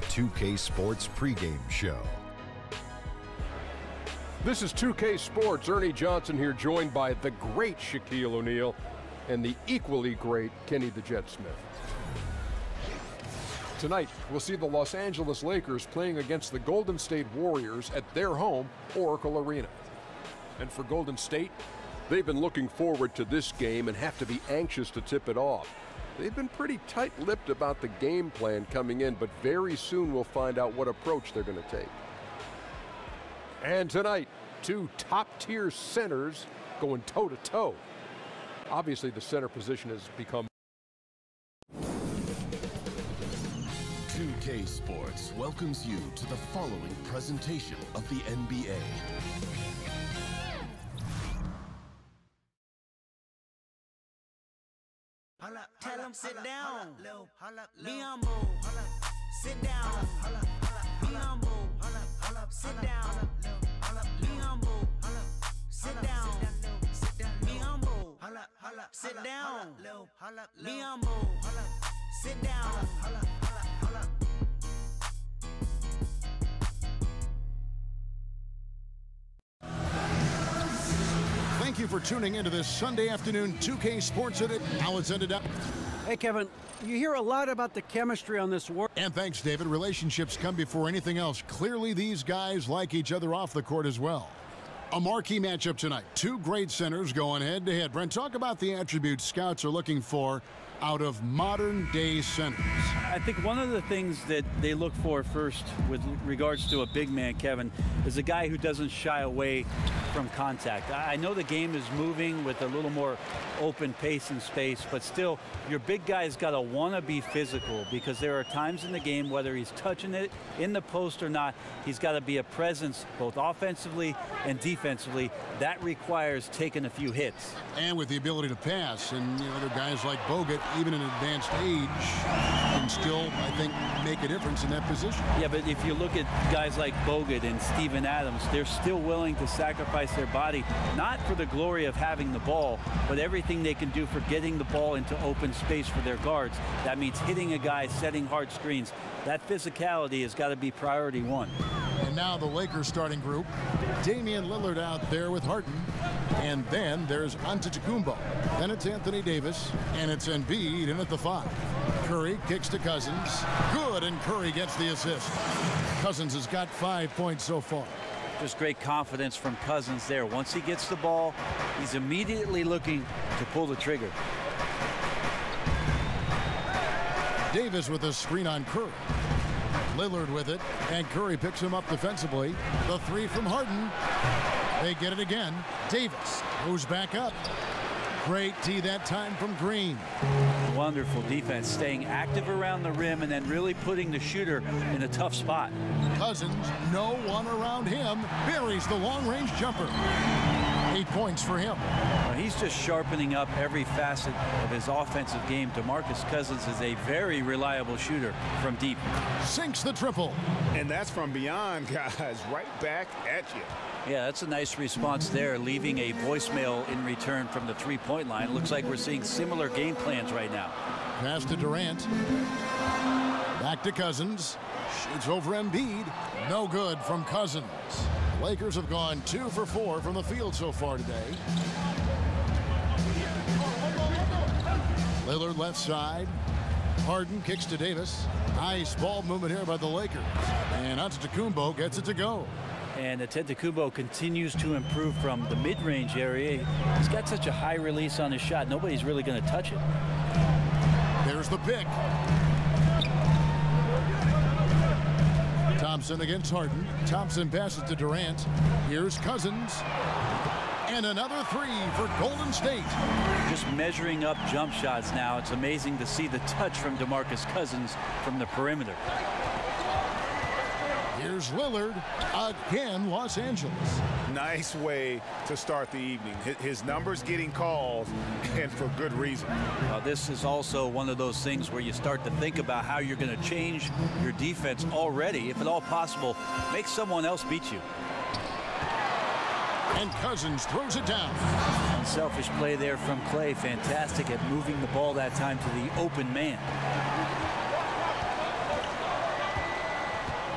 2K Sports pregame show. This is 2K Sports. Ernie Johnson here, joined by the great Shaquille O'Neal and the equally great Kenny the Jet Smith. Tonight, we'll see the Los Angeles Lakers playing against the Golden State Warriors at their home, Oracle Arena. And for Golden State, they've been looking forward to this game and have to be anxious to tip it off. They've been pretty tight-lipped about the game plan coming in, but very soon we'll find out what approach they're going to take. And tonight, two top-tier centers going toe-to-toe. Obviously, the center position has become... 2K Sports welcomes you to the following presentation of the NBA. Tell him sit down. Be humble. Sit down. Be humble. Sit down. Be humble. Sit down. Be humble. Sit down. Be humble. Sit down. Thank you for tuning into this Sunday afternoon 2K Sports Edit. How it's ended up. Hey, Kevin, you hear a lot about the chemistry on this work. And thanks, David. Relationships come before anything else. Clearly, these guys like each other off the court as well. A marquee matchup tonight. Two great centers going head-to-head. Brent, talk about the attributes scouts are looking for out of modern-day centers. I think one of the things that they look for first with regards to a big man, Kevin, is a guy who doesn't shy away from contact. I know the game is moving with a little more open pace and space, but still, your big guy's got to want to be physical, because there are times in the game, whether he's touching it in the post or not, he's got to be a presence both offensively and defensively. That requires taking a few hits. And with the ability to pass, and you know, there are guys like Bogut, even in advanced age, can still, I think, make a difference in that position. Yeah, but if you look at guys like Bogut and Steven Adams, they're still willing to sacrifice their body, not for the glory of having the ball, but everything they can do for getting the ball into open space for their guards. That means hitting a guy, setting hard screens. That physicality has got to be priority one. And now the Lakers starting group. Damian Lillard out there with Harden. And then there's Antetokounmpo. Then it's Anthony Davis. And it's Embiid in at the 5. Curry kicks to Cousins. Good, and Curry gets the assist. Cousins has got 5 points so far. Just great confidence from Cousins there. Once he gets the ball, he's immediately looking to pull the trigger. Davis with a screen on Curry. Lillard with it, and Curry picks him up defensively. The 3 from Harden. They get it again. Davis goes back up. Great tee that time from Green. Wonderful defense, staying active around the rim and then really putting the shooter in a tough spot. Cousins, no one around him, buries the long-range jumper. 8 points for him. He's just sharpening up every facet of his offensive game. DeMarcus Cousins is a very reliable shooter from deep. Sinks the triple. And that's from beyond, guys, right back at you. Yeah, that's a nice response there, leaving a voicemail in return from the three-point line. It looks like we're seeing similar game plans right now. Pass to Durant. Back to Cousins. Shoots over Embiid. No good from Cousins. Lakers have gone 2 for 4 from the field so far today. Lillard left side. Harden kicks to Davis. Nice ball movement here by the Lakers. And Antetokounmpo gets it to go. And Antetokounmpo continues to improve from the mid-range area. He's got such a high release on his shot. Nobody's really going to touch it. There's the pick. Thompson against Harden. Thompson passes to Durant. Here's Cousins. And another 3 for Golden State. Just measuring up jump shots now. It's amazing to see the touch from DeMarcus Cousins from the perimeter. Here's Lillard. Again, Los Angeles. Nice way to start the evening. His numbers getting called, and for good reason. This is also one of those things where you start to think about how you're going to change your defense already. If at all possible, make someone else beat you. And Cousins throws it down. Unselfish play there from Clay. Fantastic at moving the ball that time to the open man.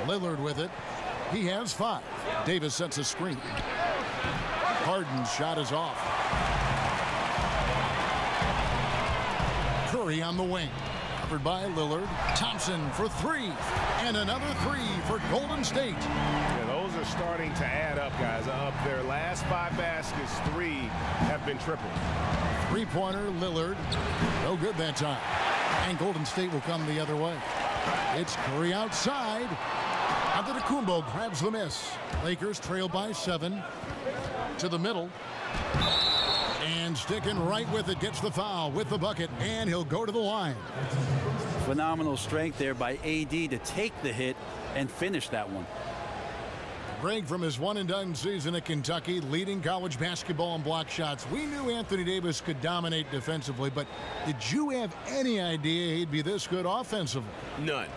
Lillard with it. He has 5. Davis sets a screen. Harden's shot is off. Curry on the wing. Covered by Lillard. Thompson for 3. And another 3 for Golden State. Yeah, those are starting to add up, guys. Up their last 5 baskets, 3 have been triple. Three-pointer, Lillard. No good that time. And Golden State will come the other way. It's Curry outside. Antetokounmpo grabs the miss. Lakers trail by 7. To the middle. And sticking right with it, gets the foul with the bucket, and he'll go to the line. Phenomenal strength there by AD to take the hit and finish that one. Greg, from his one-and-done season at Kentucky, leading college basketball in block shots. We knew Anthony Davis could dominate defensively, but did you have any idea he'd be this good offensively? None.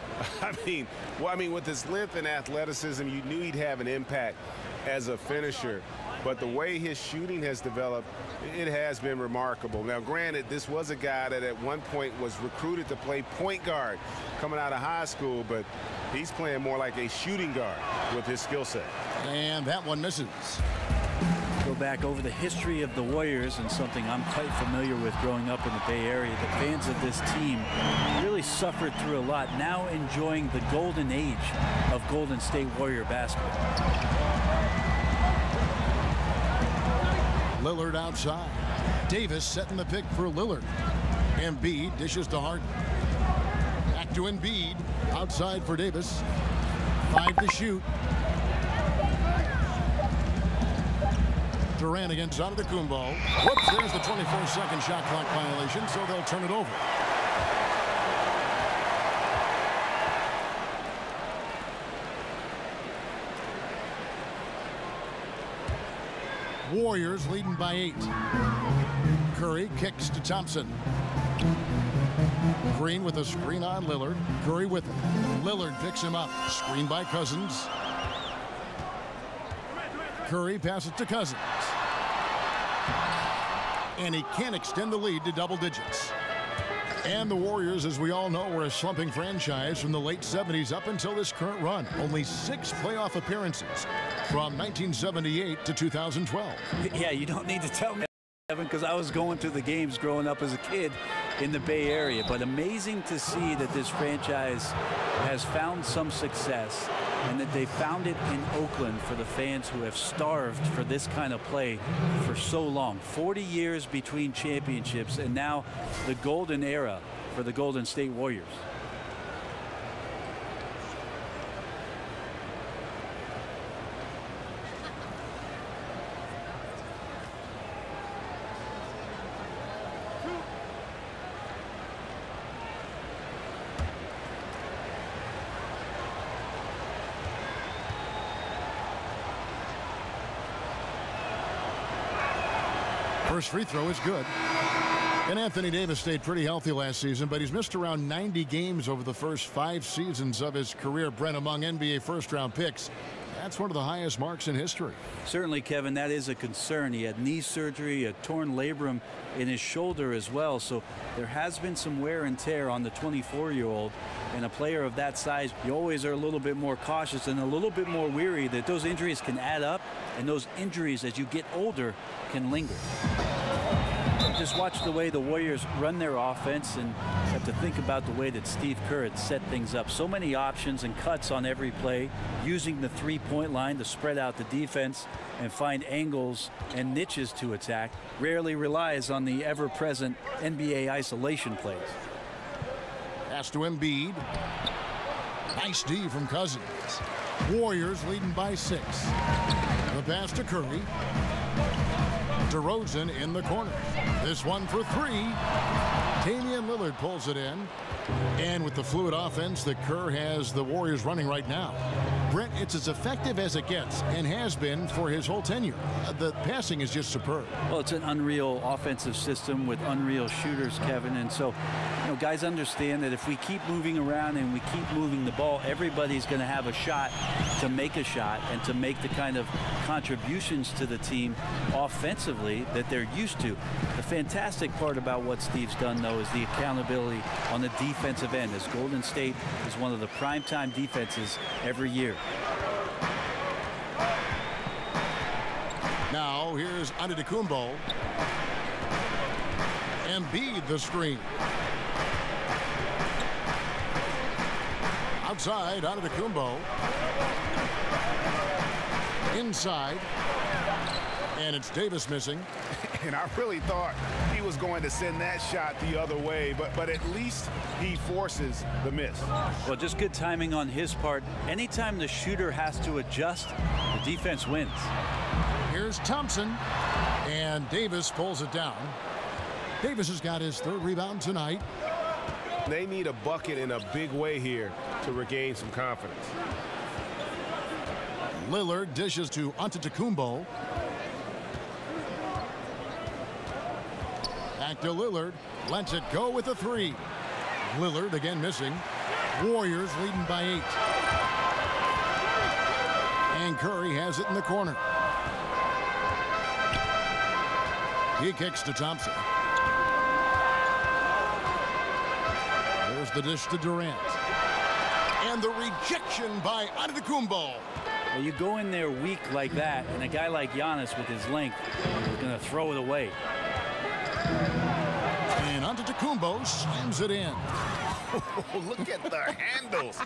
I mean, with his length and athleticism, you knew he'd have an impact as a finisher. But the way his shooting has developed, it has been remarkable. Now, granted, this was a guy that at one point was recruited to play point guard coming out of high school, but he's playing more like a shooting guard with his skill set. And that one misses. Go back over the history of the Warriors, and something I'm quite familiar with growing up in the Bay Area. The fans of this team really suffered through a lot, now enjoying the golden age of Golden State Warrior basketball. Lillard outside. Davis setting the pick for Lillard. Embiid dishes to Harden. Back to Embiid. Outside for Davis. 5 to shoot. Durant against Antetokounmpo. Whoops, there's the 24-second shot clock violation, so they'll turn it over. Warriors leading by 8. Curry kicks to Thompson. Green with a screen on Lillard. Curry with it. Lillard picks him up. Screen by Cousins. Curry passes to Cousins. And he can't extend the lead to double digits. And the Warriors, as we all know, were a slumping franchise from the late 70s up until this current run. Only 6 playoff appearances from 1978 to 2012. Yeah, you don't need to tell me, Evan, because I was going to the games growing up as a kid in the Bay Area. But amazing to see that this franchise has found some success, and that they found it in Oakland for the fans who have starved for this kind of play for so long. 40 years between championships, and now the golden era for the Golden State Warriors. First free throw is good. And Anthony Davis stayed pretty healthy last season, but he's missed around 90 games over the first 5 seasons of his career. Brent, among NBA first-round picks, that's one of the highest marks in history. Certainly, Kevin, that is a concern. He had knee surgery, a torn labrum in his shoulder as well. So there has been some wear and tear on the 24-year-old. And a player of that size, you always are a little bit more cautious and a little bit more weary that those injuries can add up. And those injuries, as you get older, can linger. Just watch the way the Warriors run their offense, and have to think about the way that Steve Kerr had set things up. So many options and cuts on every play, using the three-point line to spread out the defense and find angles and niches to attack. Rarely relies on the ever-present NBA isolation plays. Pass to Embiid. Nice D from Cousins. Warriors leading by 6. The pass to Curry. DeRozan in the corner. This one for 3. Damian Lillard pulls it in. And with the fluid offense that Kerr has the Warriors running right now, Brent, it's as effective as it gets and has been for his whole tenure. The passing is just superb. Well, it's an unreal offensive system with unreal shooters, Kevin. And so, you know, guys understand that if we keep moving around and we keep moving the ball, everybody's going to have a shot to make a shot and to make the kind of contributions to the team offensively that they're used to. The fantastic part about what Steve's done, though, is the accountability on the defensive end, as Golden State is one of the primetime defenses every year. Now here's Antetokounmpo. Embiid the screen. Outside, Antetokounmpo. Inside. And it's Davis missing. And I really thought he was going to send that shot the other way, but at least he forces the miss. Well, just good timing on his part. Anytime the shooter has to adjust, the defense wins. Here's Thompson, and Davis pulls it down. Davis has got his third rebound tonight. They need a bucket in a big way here to regain some confidence. Lillard dishes to Antetokounmpo. Back to Lillard. Lets it go with a three. Lillard again missing. Warriors leading by 8. And Curry has it in the corner. He kicks to Thompson. There's the dish to Durant. And the rejection by Antetokounmpo. Well, you go in there weak like that, and a guy like Giannis with his length is going to throw it away. And Antetokounmpo slams it in. Look at the handles.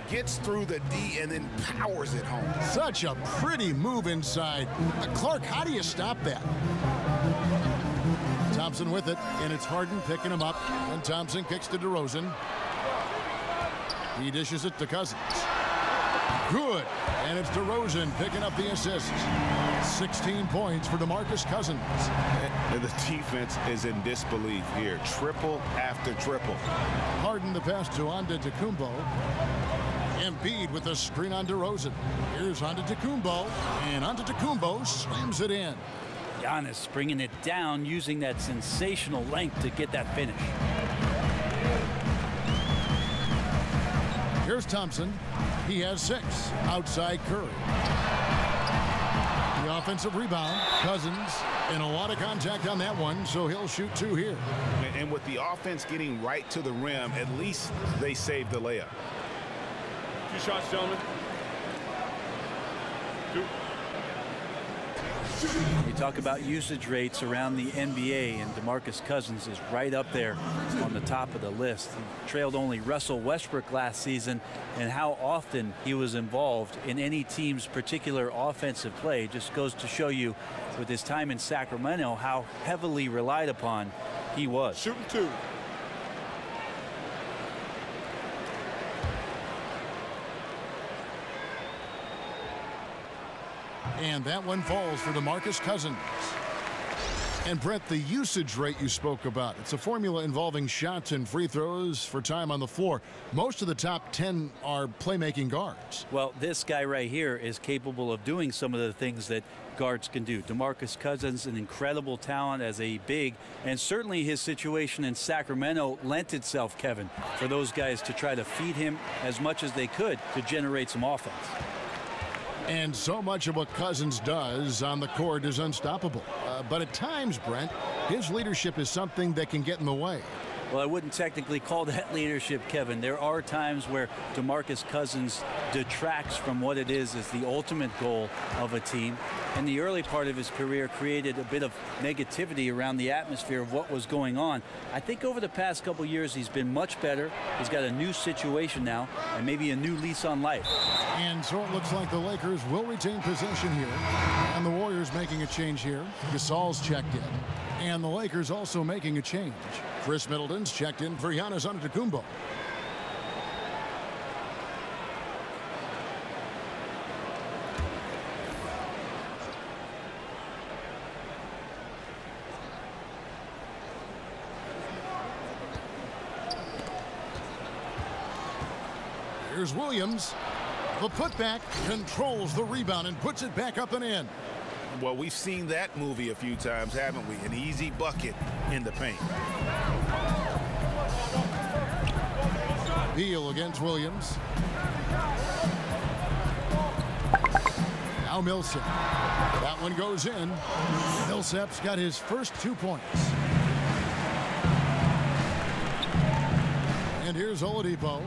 Gets through the D and then powers it home. Such a pretty move inside. Clark, how do you stop that? Thompson with it, and it's Harden picking him up. And Thompson kicks to DeRozan. He dishes it to Cousins. Good. And it's DeRozan picking up the assist. 16 points for DeMarcus Cousins. And the defense is in disbelief here. Triple after triple. Harden the pass to Antetokounmpo. Embiid with a screen on DeRozan. Here's Antetokounmpo. And Antetokounmpo slams it in. Giannis bringing it down, using that sensational length to get that finish. Here's Thompson. He has 6. Outside Curry. The offensive rebound. Cousins. And a lot of contact on that one, so he'll shoot 2 here. And with the offense getting right to the rim, at least they saved the layup. 2 shots, gentlemen. 2. You talk about usage rates around the NBA, and DeMarcus Cousins is right up there on the top of the list. He trailed only Russell Westbrook last season, and how often he was involved in any team's particular offensive play just goes to show you, with his time in Sacramento, how heavily relied upon he was. Shooting 2. And that one falls for DeMarcus Cousins. And Brett, the usage rate you spoke about, it's a formula involving shots and free throws for time on the floor. Most of the top 10 are playmaking guards. Well, this guy right here is capable of doing some of the things that guards can do. DeMarcus Cousins, an incredible talent as a big, and certainly his situation in Sacramento lent itself, Kevin, for those guys to try to feed him as much as they could to generate some offense. And so much of what Cousins does on the court is unstoppable. But at times, Brent, his leadership is something that can get in the way. Well, I wouldn't technically call that leadership, Kevin. There are times where DeMarcus Cousins detracts from what it is the ultimate goal of a team. In the early part of his career, created a bit of negativity around the atmosphere of what was going on. I think over the past couple years, he's been much better. He's got a new situation now, and maybe a new lease on life. And so it looks like the Lakers will retain possession here. And the Warriors making a change here. Gasol's checked in. And the Lakers also making a change. Chris Middleton's checked in for Giannis Antetokounmpo. Here's Williams. The putback controls the rebound and puts it back up and in. Well, we've seen that movie a few times, haven't we? An easy bucket in the paint. Beal against Williams. Now Millsap. That one goes in. Millsap's got his first 2 points. And here's Oladipo.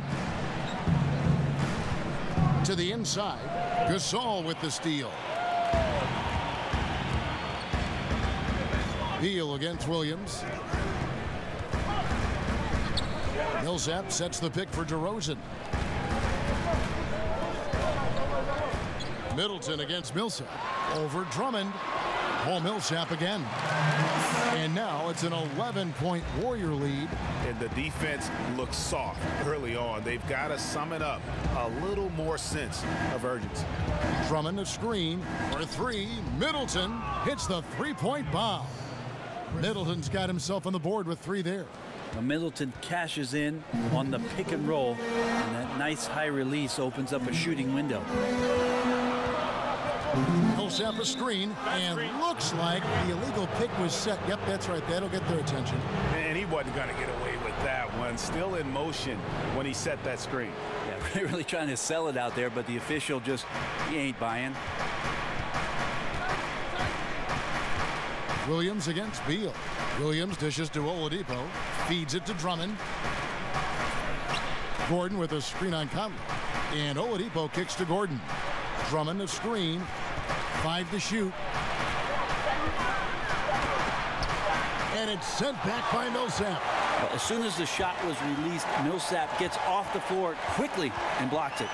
To the inside. Gasol with the steal. Beal against Williams. Millsap sets the pick for DeRozan. Middleton against Millsap. Over Drummond. Paul Millsap again. And now it's an 11-point Warrior lead. And the defense looks soft early on. They've got to sum it up. A little more sense of urgency. Drummond a screen for three. Middleton hits the three-point bomb. Middleton's got himself on the board with three there. Middleton cashes in on the pick and roll, and that nice high release opens up a shooting window. Millsap a screen, and looks like the illegal pick was set. Yep, that's right. That'll get their attention. And he wasn't going to get away with that one. Still in motion when he set that screen. Yeah, really trying to sell it out there, but the official just, he ain't buying. Williams against Beal. Williams dishes to Oladipo. Feeds it to Drummond. Gordon with a screen on Conley. And Oladipo kicks to Gordon. Drummond a screen. 5 to shoot. And it's sent back by Millsap. Well, as soon as the shot was released, Millsap gets off the floor quickly and blocks it.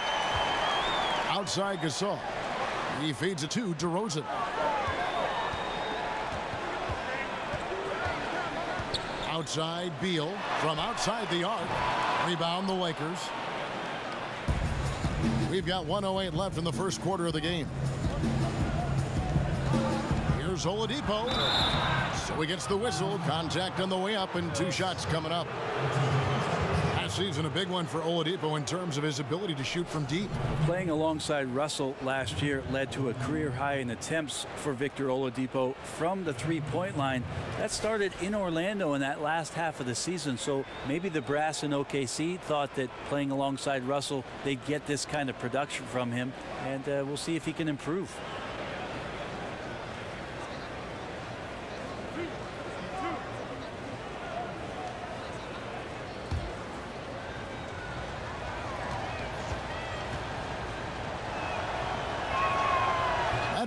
Outside Gasol. He feeds it to DeRozan. Outside Beal from outside the arc. Rebound the Lakers. We've got 1:08 left in the first quarter of the game. Here's Oladipo. So he gets the whistle. Contact on the way up and 2 shots coming up. Last season a big one for Oladipo in terms of his ability to shoot from deep. Playing alongside Russell last year led to a career high in attempts for Victor Oladipo from the three-point line. That started in Orlando in that last half of the season, so maybe the brass in OKC thought that playing alongside Russell they'd get this kind of production from him, and we'll see if he can improve.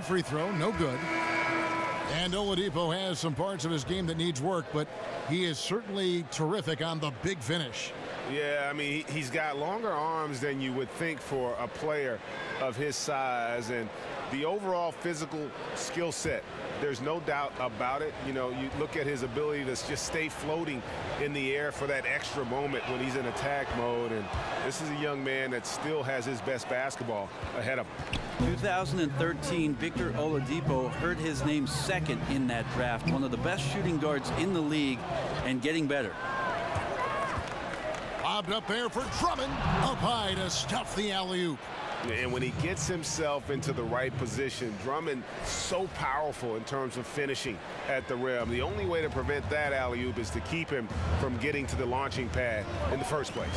Free throw, no good. And Oladipo has some parts of his game that needs work, but he is certainly terrific on the big finish. Yeah, I mean, he's got longer arms than you would think for a player of his size, and the overall physical skill set, there's no doubt about it. You know, you look at his ability to just stay floating in the air for that extra moment when he's in attack mode, and this is a young man that still has his best basketball ahead of him. 2013, Victor Oladipo heard his name second in that draft. One of the best shooting guards in the league and getting better. Lobbed up there for Drummond. Up high to stuff the alley-oop. And when he gets himself into the right position, Drummond so powerful in terms of finishing at the rim. The only way to prevent that alley-oop is to keep him from getting to the launching pad in the first place.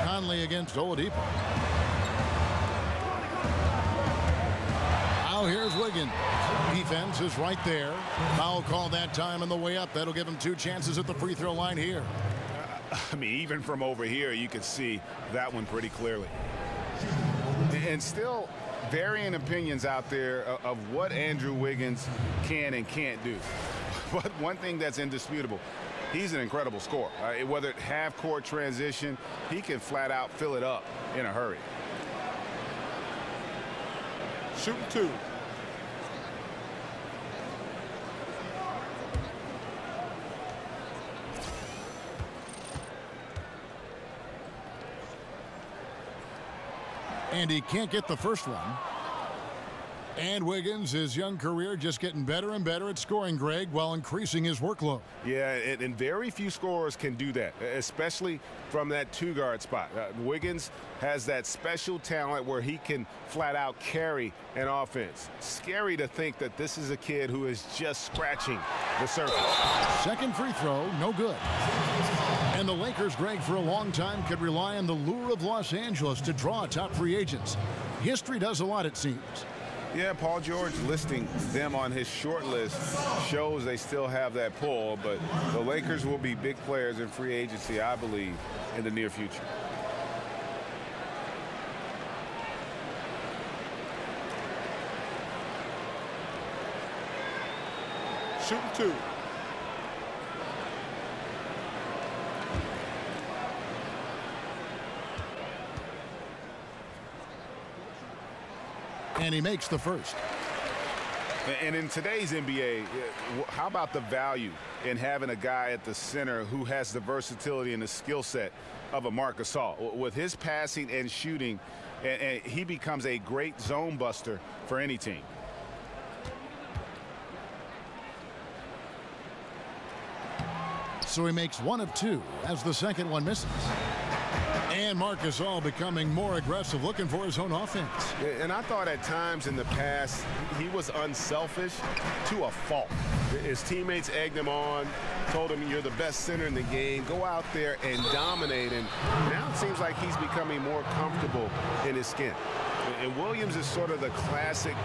Conley against Oladipo. Now here's Wiggins. Defense is right there. Foul call that time on the way up. That'll give him 2 chances at the free throw line here. I mean, even from over here, you can see that one pretty clearly. And still varying opinions out there of what Andrew Wiggins can and can't do. But one thing that's indisputable, he's an incredible scorer. Whether it's half-court transition, he can flat out fill it up in a hurry. Shooting 2. And he can't get the first one. And Wiggins, his young career just getting better and better at scoring, Greg, while increasing his workload. Yeah, and very few scorers can do that, especially from that two-guard spot. Wiggins has that special talent where he can flat out carry an offense. Scary to think that this is a kid who is just scratching the surface. Second free throw, no good. And the Lakers, Greg, for a long time could rely on the lure of Los Angeles to draw top free agents. History does a lot, it seems. Yeah, Paul George listing them on his short list shows they still have that pull, but the Lakers will be big players in free agency, I believe, in the near future. Shooting 2. And he makes the first. And in today's NBA, how about the value in having a guy at the center who has the versatility and the skill set of a Marc Gasol? With his passing and shooting, and he becomes a great zone buster for any team. So he makes 1 of 2 as the second one misses. And Marc Gasol becoming more aggressive, looking for his own offense. And I thought at times in the past he was unselfish to a fault. His teammates egged him on, told him you're the best center in the game, go out there and dominate. And now it seems like he's becoming more comfortable in his skin. And Williams is sort of the classic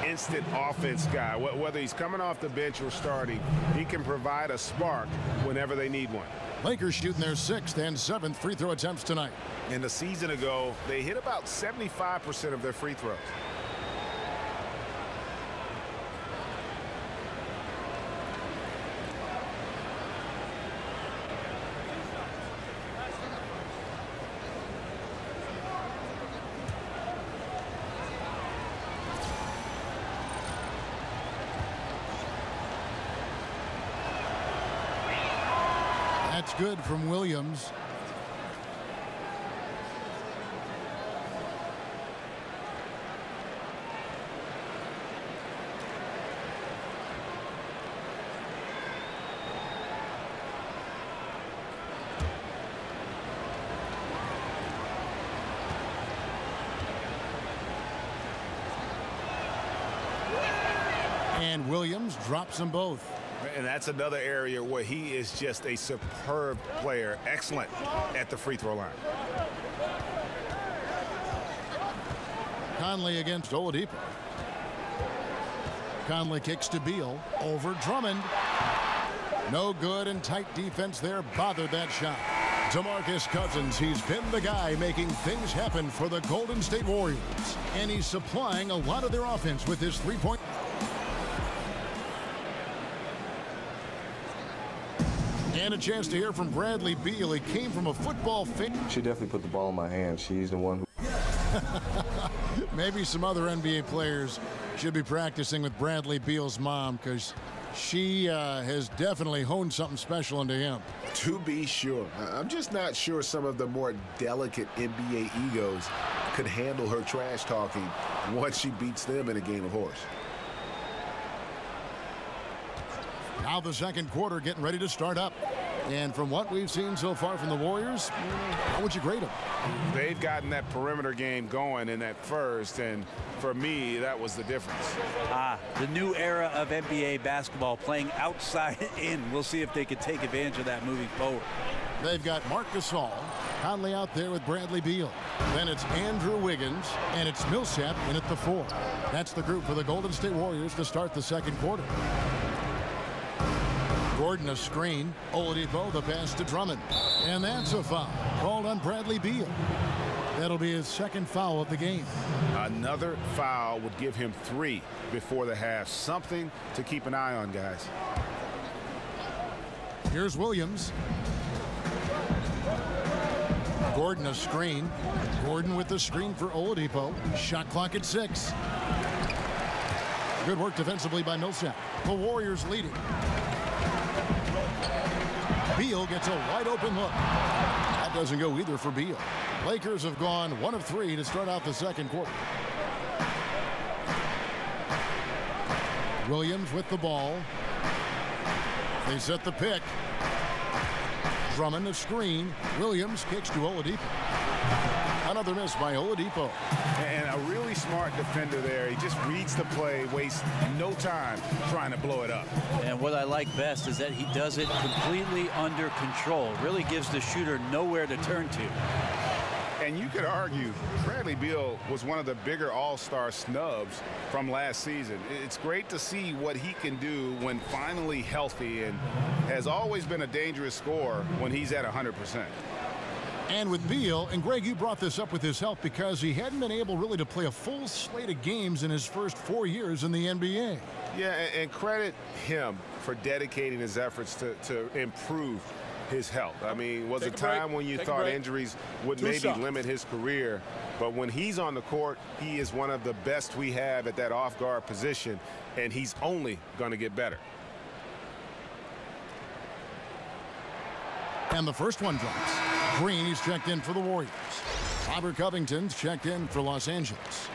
instant offense guy. Whether he's coming off the bench or starting, he can provide a spark whenever they need one. Lakers shooting their 6th and 7th free throw attempts tonight. And a season ago, they hit about 75% of their free throws. That's good from Williams. And Williams drops them both. And that's another area where he is just a superb player, excellent at the free throw line. Conley against Oladipo. Conley kicks to Beal over Drummond. No good, and tight defense there bothered that shot. DeMarcus Cousins, he's been the guy making things happen for the Golden State Warriors. And he's supplying a lot of their offense with his three-point. And a chance to hear from Bradley Beal. He came from a football fan. She definitely put the ball in my hand. She's the one who... Maybe some other NBA players should be practicing with Bradley Beal's mom, because she has definitely honed something special into him. To be sure. I'm just not sure some of the more delicate NBA egos could handle her trash talking once she beats them in a game of horse. Now the second quarter getting ready to start up. And from what we've seen so far from the Warriors, how would you grade them? They've gotten that perimeter game going in that first, and for me, that was the difference. The new era of NBA basketball, playing outside in. We'll see if they can take advantage of that moving forward. They've got Marc Gasol, Conley out there with Bradley Beal. Then it's Andrew Wiggins, and it's Millsap in at the 4. That's the group for the Golden State Warriors to start the second quarter. Gordon a screen. Oladipo the pass to Drummond. And that's a foul called on Bradley Beal. That'll be his second foul of the game. Another foul would give him 3 before the half. Something to keep an eye on, guys. Here's Williams. Gordon a screen. Gordon with the screen for Oladipo. Shot clock at 6. Good work defensively by Millsap. The Warriors leading. Beal gets a wide open look. That doesn't go either for Beal. Lakers have gone 1 of 3 to start out the second quarter. Williams with the ball. They set the pick. Drummond a screen. Williams kicks to Oladipo. Another miss by Oladipo. And a really smart defender there. He just reads the play, wastes no time trying to blow it up. And what I like best is that he does it completely under control. Really gives the shooter nowhere to turn to. And you could argue Bradley Beal was one of the bigger all-star snubs from last season. It's great to see what he can do when finally healthy, and has always been a dangerous scorer when he's at 100%. And with Beal, and Greg, you brought this up with his health because he hadn't been able really to play a full slate of games in his first 4 years in the NBA. Yeah, and credit him for dedicating his efforts to improve his health. I mean, was a time when you thought injuries would maybe limit his career, but when he's on the court, he is one of the best we have at that off-guard position, and he's only going to get better. And the first one drops. Green, he's checked in for the Warriors. Robert Covington's checked in for Los Angeles.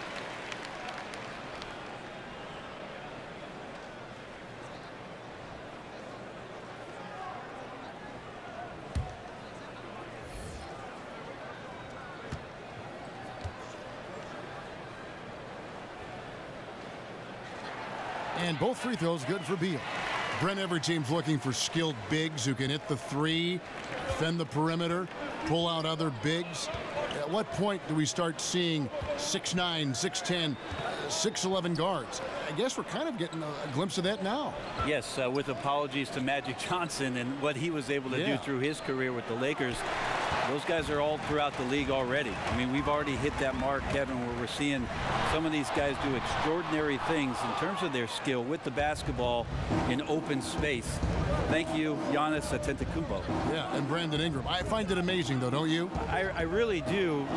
And both free throws good for Beal. Brent, every team's looking for skilled bigs who can hit the three, defend the perimeter, pull out other bigs. At what point do we start seeing 6'9", 6'10", 6'11" guards? I guess we're kind of getting a glimpse of that now. Yes, with apologies to Magic Johnson and what he was able to do through his career with the Lakers. Those guys are all throughout the league already. I mean, we've already hit that mark, Kevin, where we're seeing some of these guys do extraordinary things in terms of their skill with the basketball in open space. Thank you, Giannis Antetokounmpo. Yeah, and Brandon Ingram. I find it amazing, though, don't you? I really do.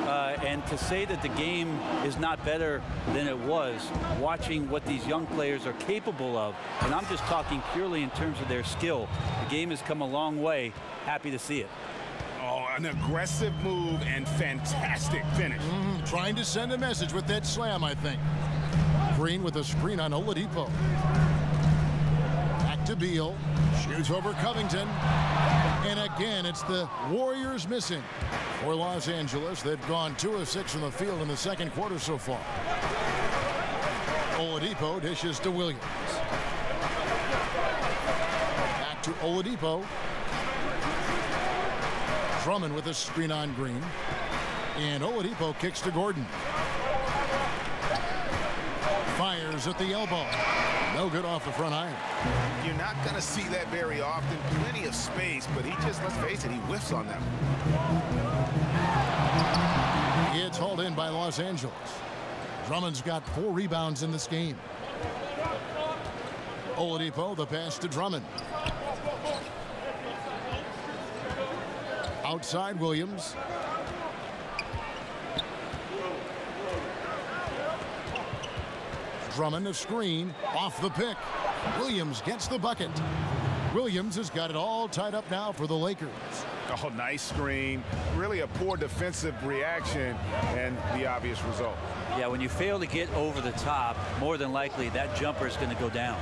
And to say that the game is not better than it was, watching what these young players are capable of, and I'm just talking purely in terms of their skill. The game has come a long way. Happy to see it. Oh, an aggressive move and fantastic finish. Trying to send a message with that slam, I think. Green with a screen on Oladipo. Back to Beal. Shoots over Covington. And again, it's the Warriors missing. For Los Angeles, they've gone 2 of 6 from the field in the second quarter so far. Oladipo dishes to Williams. Back to Oladipo. Drummond with a screen on Green. And Oladipo kicks to Gordon. Fires at the elbow. No good off the front iron. You're not going to see that very often. Plenty of space, but he just, let's face it, he whiffs on that one. It's hauled in by Los Angeles. Drummond's got 4 rebounds in this game. Oladipo, the pass to Drummond. Outside Williams. Drummond a screen off the pick. Williams gets the bucket. Williams has got it all tied up now for the Lakers. Oh, nice screen. Really a poor defensive reaction and the obvious result. Yeah, when you fail to get over the top, more than likely that jumper is going to go down.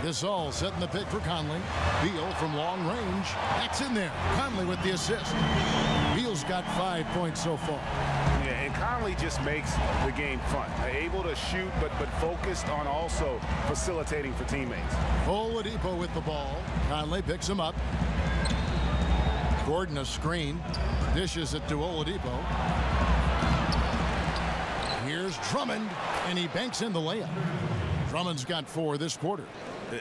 Gasol setting the pick for Conley. Beal from long range. That's in there. Conley with the assist. Beal's got 5 points so far. Yeah, and Conley just makes the game fun. Able to shoot, but focused on also facilitating for teammates. Oladipo with the ball. Conley picks him up. Gordon a screen. Dishes it to Oladipo. Here's Drummond, and he banks in the layup. Drummond's got 4 this quarter.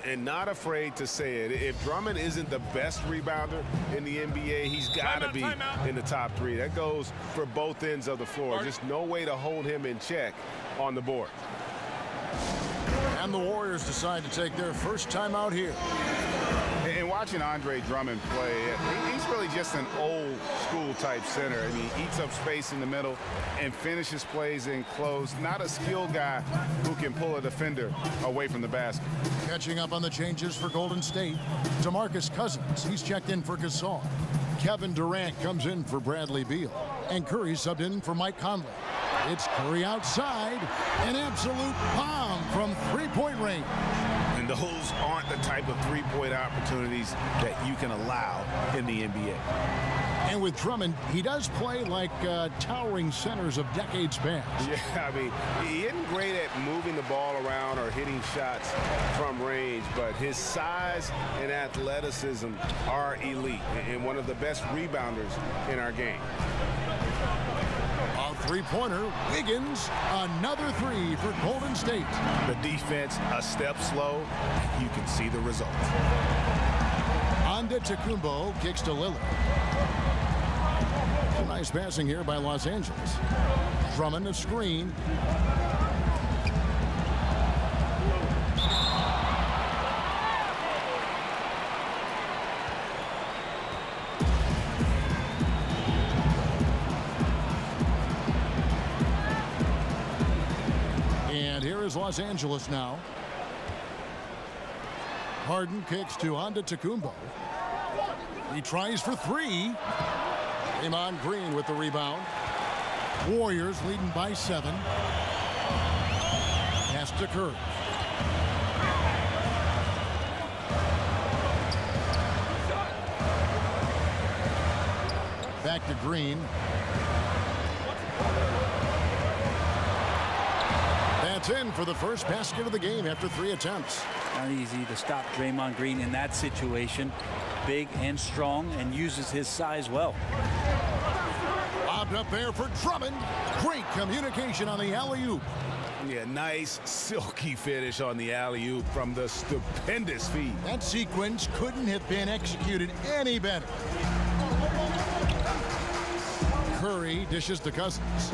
And not afraid to say it. If Drummond isn't the best rebounder in the NBA, he's got to be in the top 3. That goes for both ends of the floor. Just no way to hold him in check on the board. And the Warriors decide to take their first time out here. And watching Andre Drummond play, he's really just an old school type center. I mean, he eats up space in the middle and finishes plays in close. Not a skilled guy who can pull a defender away from the basket. Catching up on the changes for Golden State. DeMarcus Cousins, he's checked in for Gasol. Kevin Durant comes in for Bradley Beal. And Curry subbed in for Mike Conley. It's Curry outside. An absolute bomb from 3-point range. those aren't the type of three-point opportunities that you can allow in the NBA. And with Drummond, he does play like towering centers of decades past. Yeah, I mean, he isn't great at moving the ball around or hitting shots from range, but his size and athleticism are elite and one of the best rebounders in our game. A three-pointer, Wiggins, another three for Golden State. The defense a step slow, you can see the result. Antetokounmpo kicks to Lillard. Nice passing here by Los Angeles. Drummond a screen. And here is Los Angeles now. Harden kicks to Antetokounmpo. He tries for three. Draymond Green with the rebound. Warriors leading by 7. Pass to Curry. Back to Green. That's in for the first basket of the game after 3 attempts. Not easy to stop Draymond Green in that situation. Big and strong and uses his size well. Lobbed up there for Drummond. Great communication on the alley-oop. Yeah, nice silky finish on the alley-oop from the stupendous feed. That sequence couldn't have been executed any better. Curry dishes to Cousins.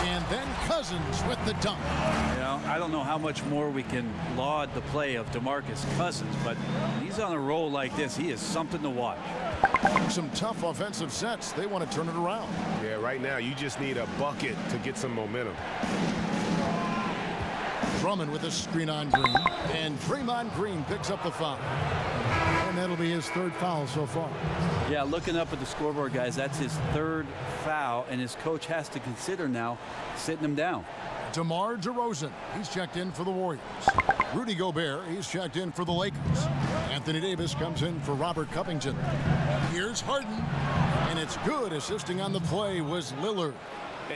And then Cousins with the dunk. You know, I don't know how much more we can laud the play of DeMarcus Cousins, but he's on a roll like this. He is something to watch. Some tough offensive sets. They want to turn it around. Yeah, right now you just need a bucket to get some momentum. Drummond with a screen on Green. And Draymond Green picks up the foul. And that'll be his 3rd foul so far. Yeah, looking up at the scoreboard, guys, that's his 3rd foul, and his coach has to consider now sitting him down. DeMar DeRozan, he's checked in for the Warriors. Rudy Gobert, he's checked in for the Lakers. Anthony Davis comes in for Robert Covington. Here's Harden, and it's good. Assisting on the play was Lillard.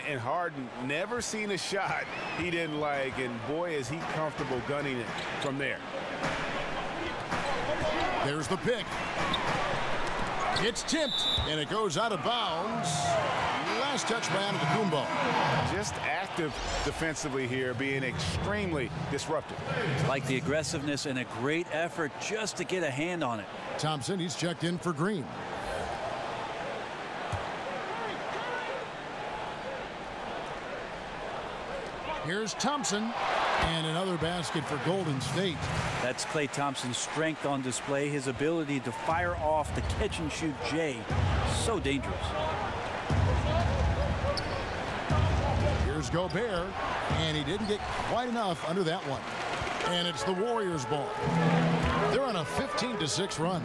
And Harden never seen a shot he didn't like, and boy is he comfortable gunning it from there. There's the pick. It's tipped, and it goes out of bounds. Last touch by Antetokounmpo. Just active defensively here, being extremely disruptive. Like the aggressiveness and a great effort just to get a hand on it. Thompson, he's checked in for Green. Here's Thompson, and another basket for Golden State. That's Klay Thompson's strength on display, his ability to fire off the catch-and-shoot J. So dangerous. Here's Gobert, and he didn't get quite enough under that one. And it's the Warriors' ball. They're on a 15-6 run,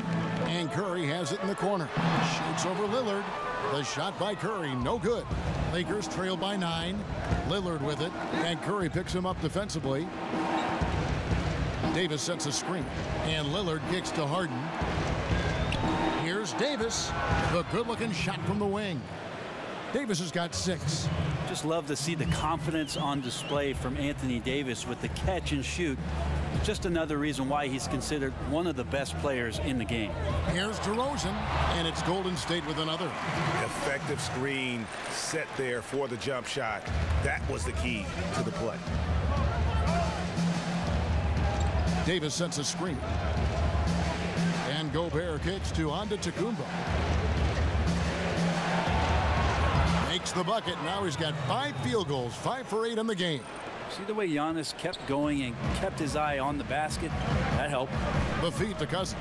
and Curry has it in the corner. Shoots over Lillard. The shot by Curry, no good. Lakers trail by 9. Lillard with it, and Curry picks him up defensively. Davis sets a screen, and Lillard kicks to Harden. Here's Davis, the good-looking shot from the wing. Davis has got 6. Just love to see the confidence on display from Anthony Davis with the catch and shoot. Just another reason why he's considered one of the best players in the game. Here's DeRozan, and it's Golden State with another. Effective screen set there for the jump shot. That was the key to the play. Davis sets a screen. And Gobert kicks to Antetokounmpo. Makes the bucket. Now he's got 5 field goals, 5 for 8 in the game. See the way Giannis kept going and kept his eye on the basket? That helped. The feed to Cousins.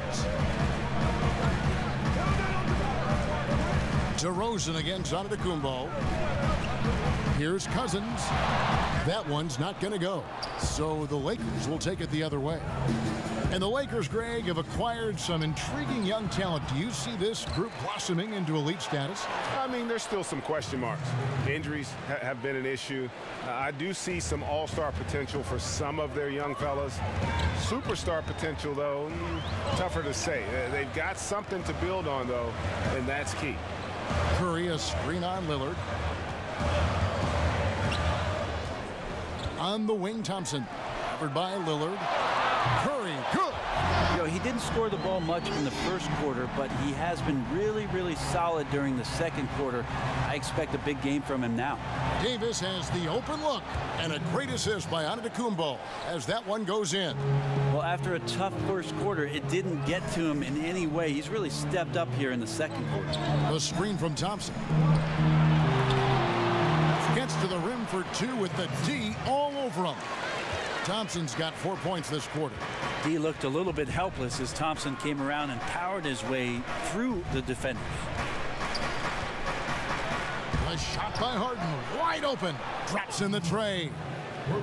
DeRozan against Antetokounmpo. Here's Cousins. That one's not going to go. So the Lakers will take it the other way. And the Lakers, Greg, have acquired some intriguing young talent. Do you see this group blossoming into elite status? I mean, there's still some question marks. Injuries have been an issue. I do see some all-star potential for some of their young fellas. Superstar potential, though, tougher to say. They've got something to build on, though, and that's key. Curry, a screen on Lillard. On the wing, Thompson. Covered by Lillard. Curry, good. You know, he didn't score the ball much in the first quarter, but he has been really, really solid during the second quarter. I expect a big game from him now. Davis has the open look, and a great assist by Antetokounmpo as that one goes in. Well, after a tough first quarter, it didn't get to him in any way. He's really stepped up here in the second quarter. The screen from Thompson. Gets to the rim for two with the D all over him. Thompson's got 4 points this quarter. D looked a little bit helpless as Thompson came around and powered his way through the defenders. A shot by Harden, wide open, drops in the tray.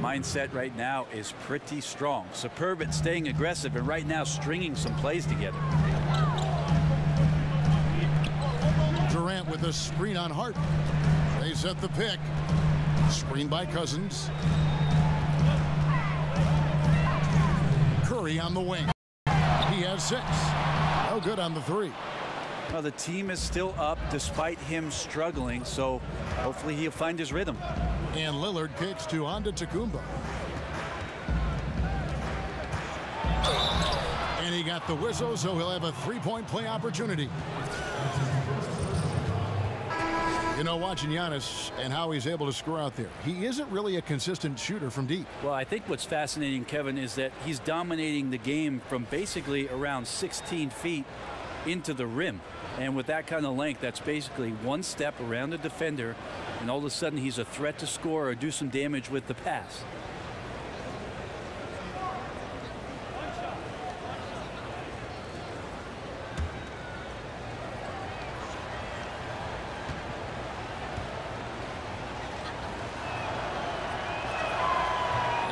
Mindset right now is pretty strong. Superb at staying aggressive and right now stringing some plays together. Durant with a screen on Harden. They set the pick. Screen by Cousins. Curry on the wing. He has 6. No good on the 3. Well, the team is still up despite him struggling, so hopefully he'll find his rhythm. And Lillard kicks to Antetokounmpo. And he got the whistle, so he'll have a 3-point play opportunity. You know, watching Giannis and how he's able to score out there, he isn't really a consistent shooter from deep. Well, I think what's fascinating, Kevin, is that he's dominating the game from basically around 16 feet into the rim. And with that kind of length, that's basically one step around the defender, and all of a sudden he's a threat to score or do some damage with the pass.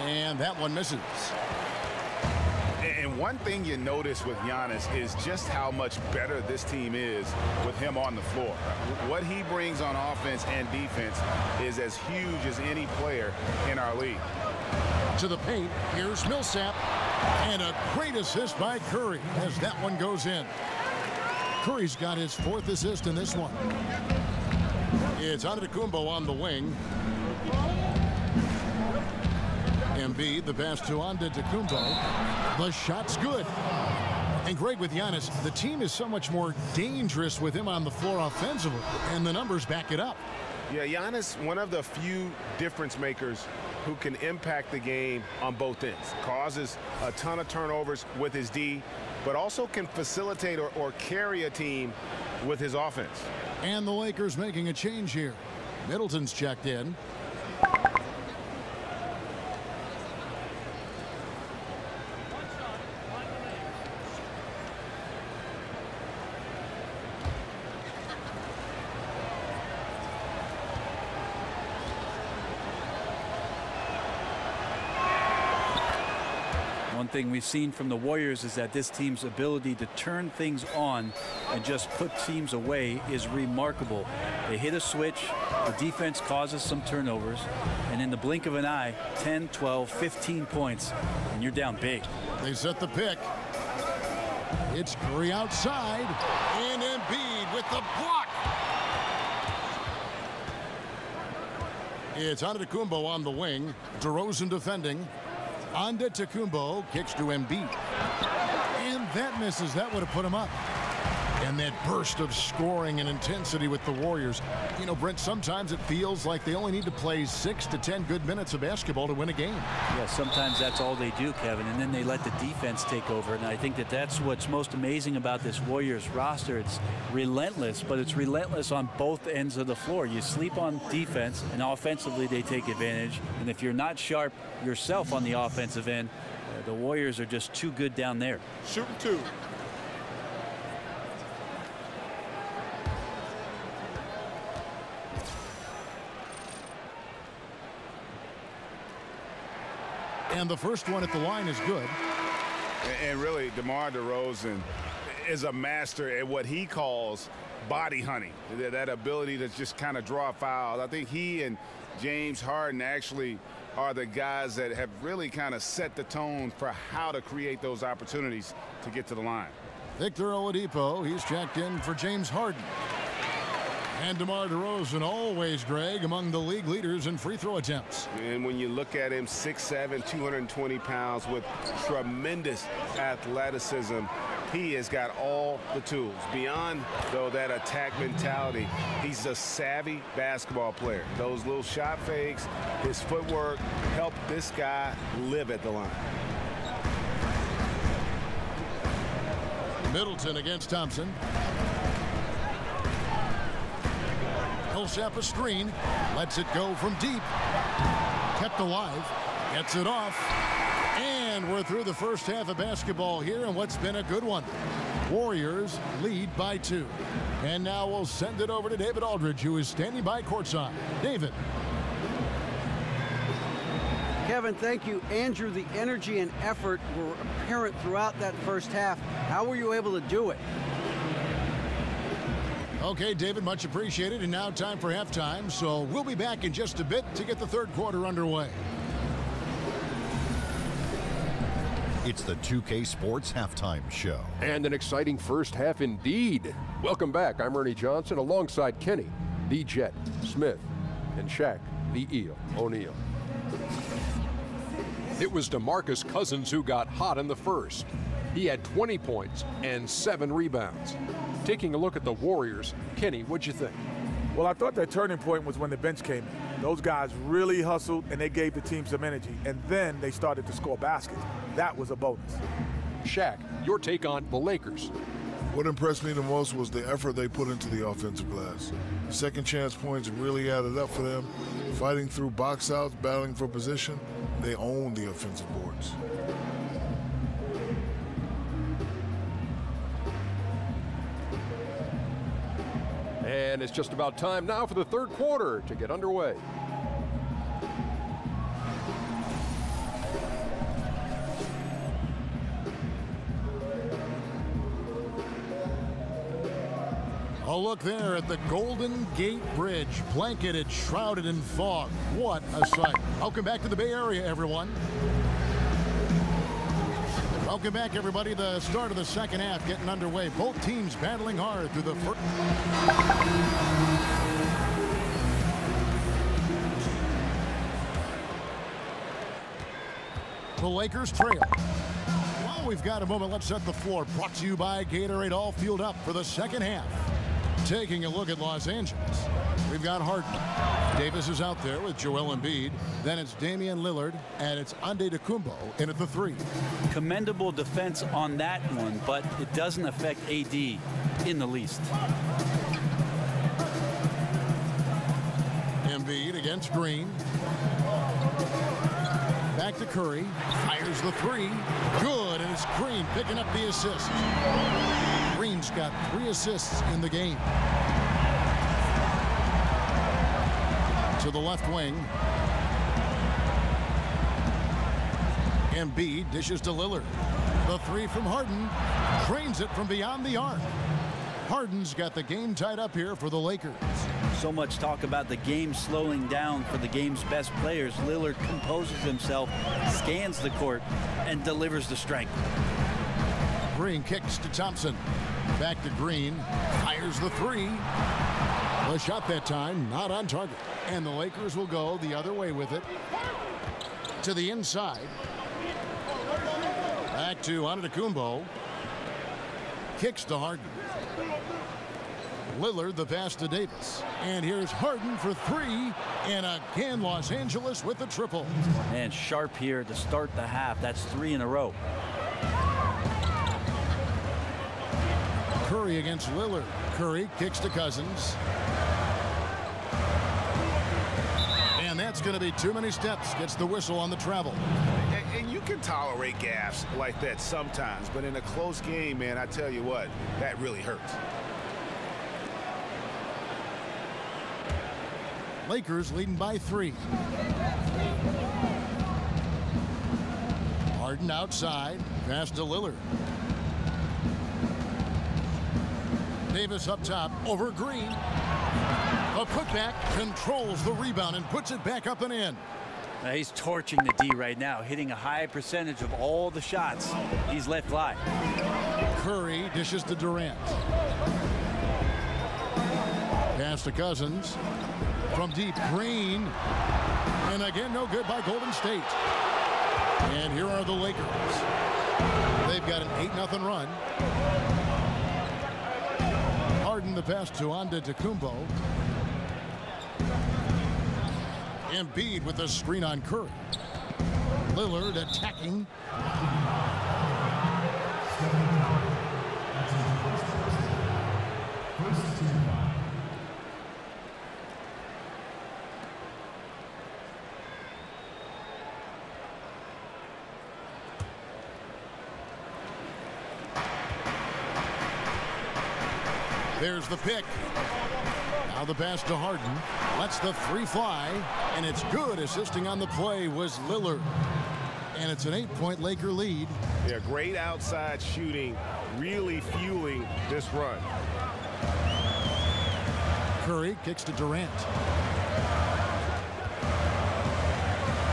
And that one misses. And one thing you notice with Giannis is just how much better this team is with him on the floor. What he brings on offense and defense is as huge as any player in our league. To the paint, here's Millsap. And a great assist by Curry as that one goes in. Curry's got his 4th assist in this one. It's Antetokounmpo on the wing. Embiid, the pass to Antetokounmpo. The shot's good. And Greg, with Giannis, the team is so much more dangerous with him on the floor offensively, and the numbers back it up. Yeah, Giannis, one of the few difference makers who can impact the game on both ends. Causes a ton of turnovers with his D, but also can facilitate or carry a team with his offense. And the Lakers making a change here. Middleton's checked in. One thing we've seen from the Warriors is that this team's ability to turn things on and just put teams away is remarkable. They hit a switch, the defense causes some turnovers, and in the blink of an eye, 10, 12, 15 points, and you're down big. They set the pick. It's Curry outside, and Embiid with the block. It's Antetokounmpo on the wing. DeRozan defending. Antetokounmpo kicks to Embiid. And that misses. That would have put him up. And that burst of scoring and intensity with the Warriors. You know, Brent, sometimes it feels like they only need to play 6 to 10 good minutes of basketball to win a game. Yeah, sometimes that's all they do, Kevin, and then they let the defense take over. And I think that that's what's most amazing about this Warriors roster. It's relentless, but it's relentless on both ends of the floor. You sleep on defense, and offensively they take advantage. And if you're not sharp yourself on the offensive end, the Warriors are just too good down there. Shooting 2. And the first one at the line is good. And really, DeMar DeRozan is a master at what he calls body hunting, that ability to just kind of draw fouls. I think he and James Harden actually are the guys that have really kind of set the tone for how to create those opportunities to get to the line. Victor Oladipo, he's checked in for James Harden. And DeMar DeRozan, always, Greg, among the league leaders in free throw attempts. And when you look at him, 6'7", 220 pounds with tremendous athleticism, he has got all the tools. Beyond, though, that attack mentality, he's a savvy basketball player. Those little shot fakes, his footwork help this guy live at the line. Middleton against Thompson. Millsap a screen, lets it go from deep. Kept alive, gets it off. And we're through the first half of basketball here, and what's been a good one. Warriors lead by 2. And now we'll send it over to David Aldridge, who is standing by courtside. David. Kevin, thank you. Andrew, the energy and effort were apparent throughout that first half. How were you able to do it? Okay, David, much appreciated. And now time for halftime. So we'll be back in just a bit to get the third quarter underway. It's the 2K Sports Halftime Show. And an exciting first half indeed. Welcome back. I'm Ernie Johnson alongside Kenny, the Jet, Smith, and Shaq, the Eel O'Neal. It was DeMarcus Cousins who got hot in the first. He had 20 points and 7 rebounds. Taking a look at the Warriors, Kenny, what'd you think? Well, I thought that turning point was when the bench came in. Those guys really hustled, and they gave the team some energy. And then they started to score baskets. That was a bonus. Shaq, your take on the Lakers. What impressed me the most was the effort they put into the offensive glass. Second chance points really added up for them. Fighting through box outs, battling for position, they owned the offensive boards. And it's just about time now for the third quarter to get underway. A look there at the Golden Gate Bridge, blanketed, shrouded in fog. What a sight. Welcome back to the Bay Area, everyone. Welcome back, everybody. The start of the second half getting underway. Both teams battling hard through the first. The Lakers trail. Well, we've got a moment. Let's set the floor. Brought to you by Gatorade. All fueled up for the second half. Taking a look at Los Angeles, we've got Harden. Davis is out there with Joel Embiid. Then it's Damian Lillard, and it's Antetokounmpo in at the 3. Commendable defense on that one, but it doesn't affect AD in the least. Embiid against Green. Back to Curry. Fires the 3. Good, and it's Green picking up the assist. Green's got 3 assists in the game. To the left wing. Embiid dishes to Lillard. The 3 from Harden. Drains it from beyond the arc. Harden's got the game tied up here for the Lakers. So much talk about the game slowing down for the game's best players. Lillard composes himself, scans the court, and delivers the strength. Green kicks to Thompson. Back to Green. Fires the 3. The shot that time not on target. And the Lakers will go the other way with it. To the inside. Back to Antetokounmpo. Kicks to Harden. Lillard the pass to Davis. And here's Harden for 3. And again, Los Angeles with the triple. And sharp here to start the half. That's 3 in a row. Curry against Lillard. Curry kicks to Cousins. And that's going to be too many steps. Gets the whistle on the travel. And you can tolerate gaffes like that sometimes, but in a close game, man, I tell you what, that really hurts. Lakers leading by 3. Harden outside. Pass to Lillard. Davis up top over Green. A putback, controls the rebound and puts it back up and in. He's torching the D right now, hitting a high percentage of all the shots he's let fly. Curry dishes to Durant. Pass to Cousins. From deep, Green. And again, no good by Golden State. And here are the Lakers. They've got an 8-0 run. Harden the pass to Antetokounmpo. Embiid with a screen on Curry. Lillard attacking. There's the pick. Now the pass to Harden. Lets the three fly, and it's good. Assisting on the play was Lillard. And it's an 8-point Laker lead. Yeah, great outside shooting, really fueling this run. Curry kicks to Durant.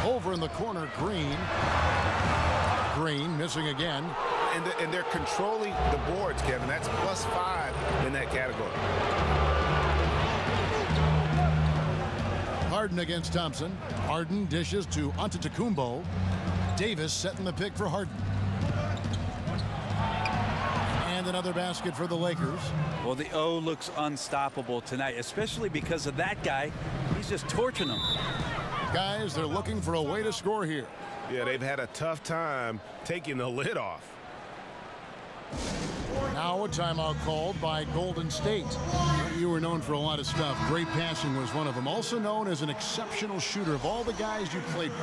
Over in the corner, Green. Green missing again. And they're controlling the boards, Kevin. That's +5 in that category. Harden against Thompson. Harden dishes to Antetokounmpo. Davis setting the pick for Harden. And another basket for the Lakers. Well, the O looks unstoppable tonight, especially because of that guy. He's just torching them. Guys, they're looking for a way to score here. Yeah, they've had a tough time taking the lid off. Now a timeout called by Golden State. You were known for a lot of stuff. Great passing was one of them. Also known as an exceptional shooter. Of all the guys you played with,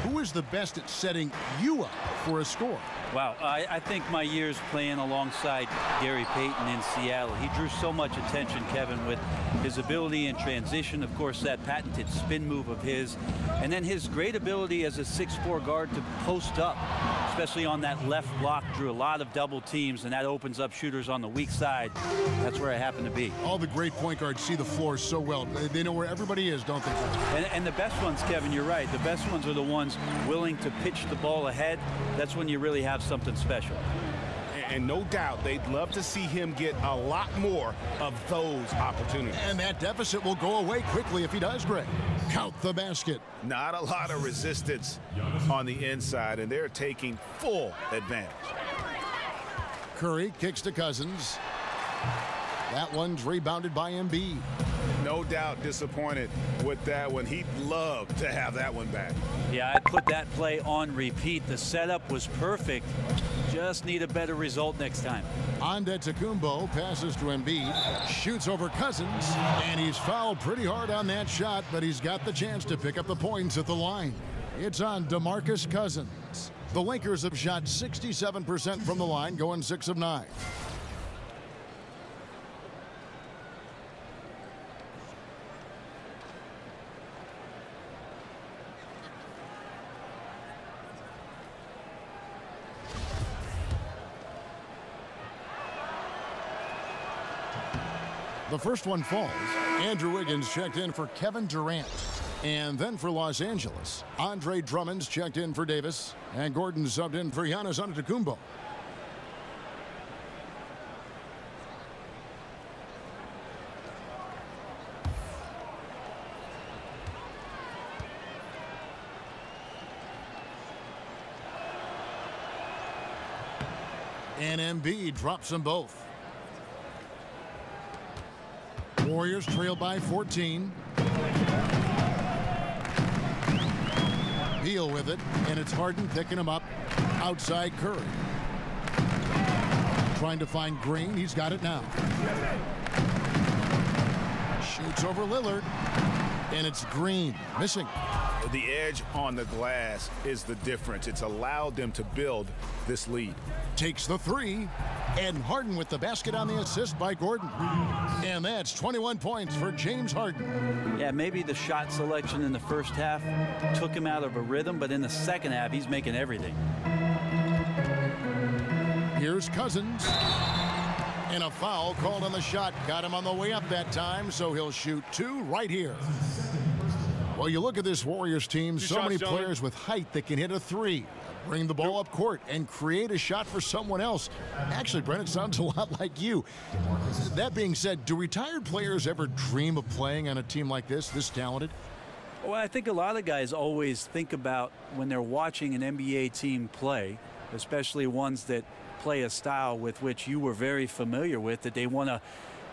who is the best at setting you up for a score? Wow, I think my years playing alongside Gary Payton in Seattle, he drew so much attention, Kevin, with his ability in transition, of course, that patented spin move of his, and then his great ability as a 6'4" guard to post up, especially on that left block, drew a lot of double teams, and that opens up shooters on the weak side. That's where I happen to be. All the great point guards see the floor so well. They know where everybody is, don't they? And the best ones, Kevin, you're right. The best ones are the ones willing to pitch the ball ahead. That's when you really have something special. And no doubt they'd love to see him get a lot more of those opportunities. And that deficit will go away quickly if he does, Greg. Count the basket. Not a lot of resistance on the inside, and they're taking full advantage. Curry kicks to Cousins. That one's rebounded by Embiid. No doubt disappointed with that one. He'd love to have that one back. Yeah, I put that play on repeat. The setup was perfect. Just need a better result next time. Antetokounmpo passes to Embiid, shoots over Cousins, and he's fouled pretty hard on that shot, but he's got the chance to pick up the points at the line. It's on DeMarcus Cousins. The Lakers have shot 67% from the line, going 6 of 9. The first one falls. Andrew Wiggins checked in for Kevin Durant. And then for Los Angeles, Andre Drummond's checked in for Davis. And Gordon subbed in for Giannis Antetokounmpo. And Embiid drops them both. Warriors trail by 14. Beal with it, and it's Harden picking him up outside Curry. Trying to find Green. He's got it now. Shoots over Lillard, and it's Green missing. The edge on the glass is the difference. It's allowed them to build this lead. Takes the three. And Harden with the basket on the assist by Gordon. And that's 21 points for James Harden. Yeah, maybe the shot selection in the first half took him out of a rhythm, but in the second half, he's making everything. Here's Cousins. And a foul called on the shot. Got him on the way up that time, so he'll shoot 2 right here. Well, you look at this Warriors team, so many players with height that can hit a 3. Bring the ball up court and create a shot for someone else. Actually, Brent, it sounds a lot like you. That being said, do retired players ever dream of playing on a team like this talented? Well, I think a lot of guys always think about when they're watching an NBA team play, especially ones that play a style with which you were very familiar with, that they want to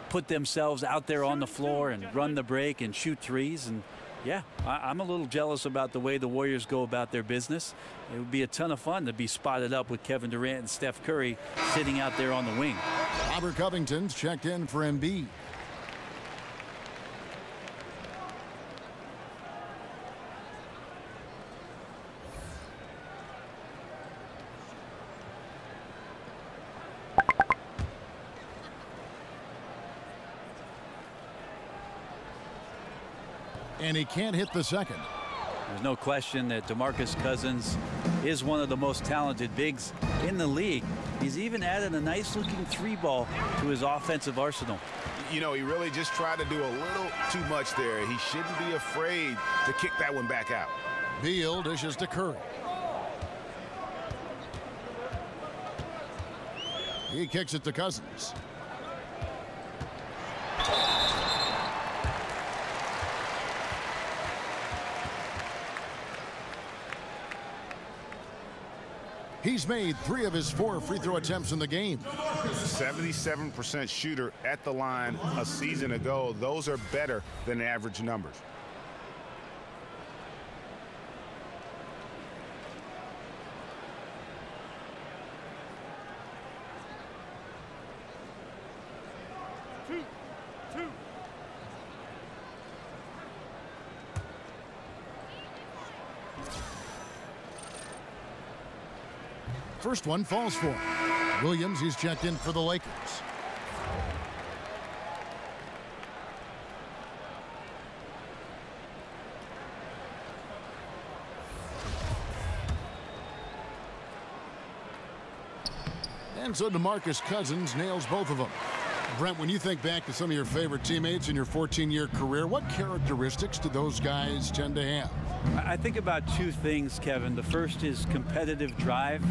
put themselves out there on the floor and run the break and shoot threes. And yeah, I'm a little jealous about the way the Warriors go about their business. It would be a ton of fun to be spotted up with Kevin Durant and Steph Curry sitting out there on the wing. Robert Covington's checked in for Embiid. And he can't hit the second. There's no question that DeMarcus Cousins is one of the most talented bigs in the league. He's even added a nice-looking 3-ball to his offensive arsenal. You know, he really just tried to do a little too much there. He shouldn't be afraid to kick that one back out. Beal dishes to Curry. He kicks it to Cousins. He's made 3 of his 4 free throw attempts in the game. 77% shooter at the line a season ago. Those are better than average numbers. First one falls for him. Williams, he's checked in for the Lakers. And so DeMarcus Cousins nails both of them. Brent, when you think back to some of your favorite teammates in your 14-year career, what characteristics do those guys tend to have? I think about 2 things, Kevin. The first is competitive drive.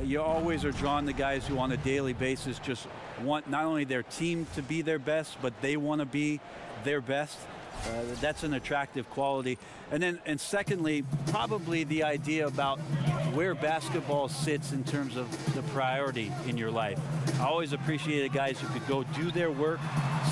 You always are drawn to guys who on a daily basis just want not only their team to be their best, but they want to be their best. That's an attractive quality. And secondly, probably the idea about where basketball sits in terms of the priority in your life. I always appreciated guys who could go do their work,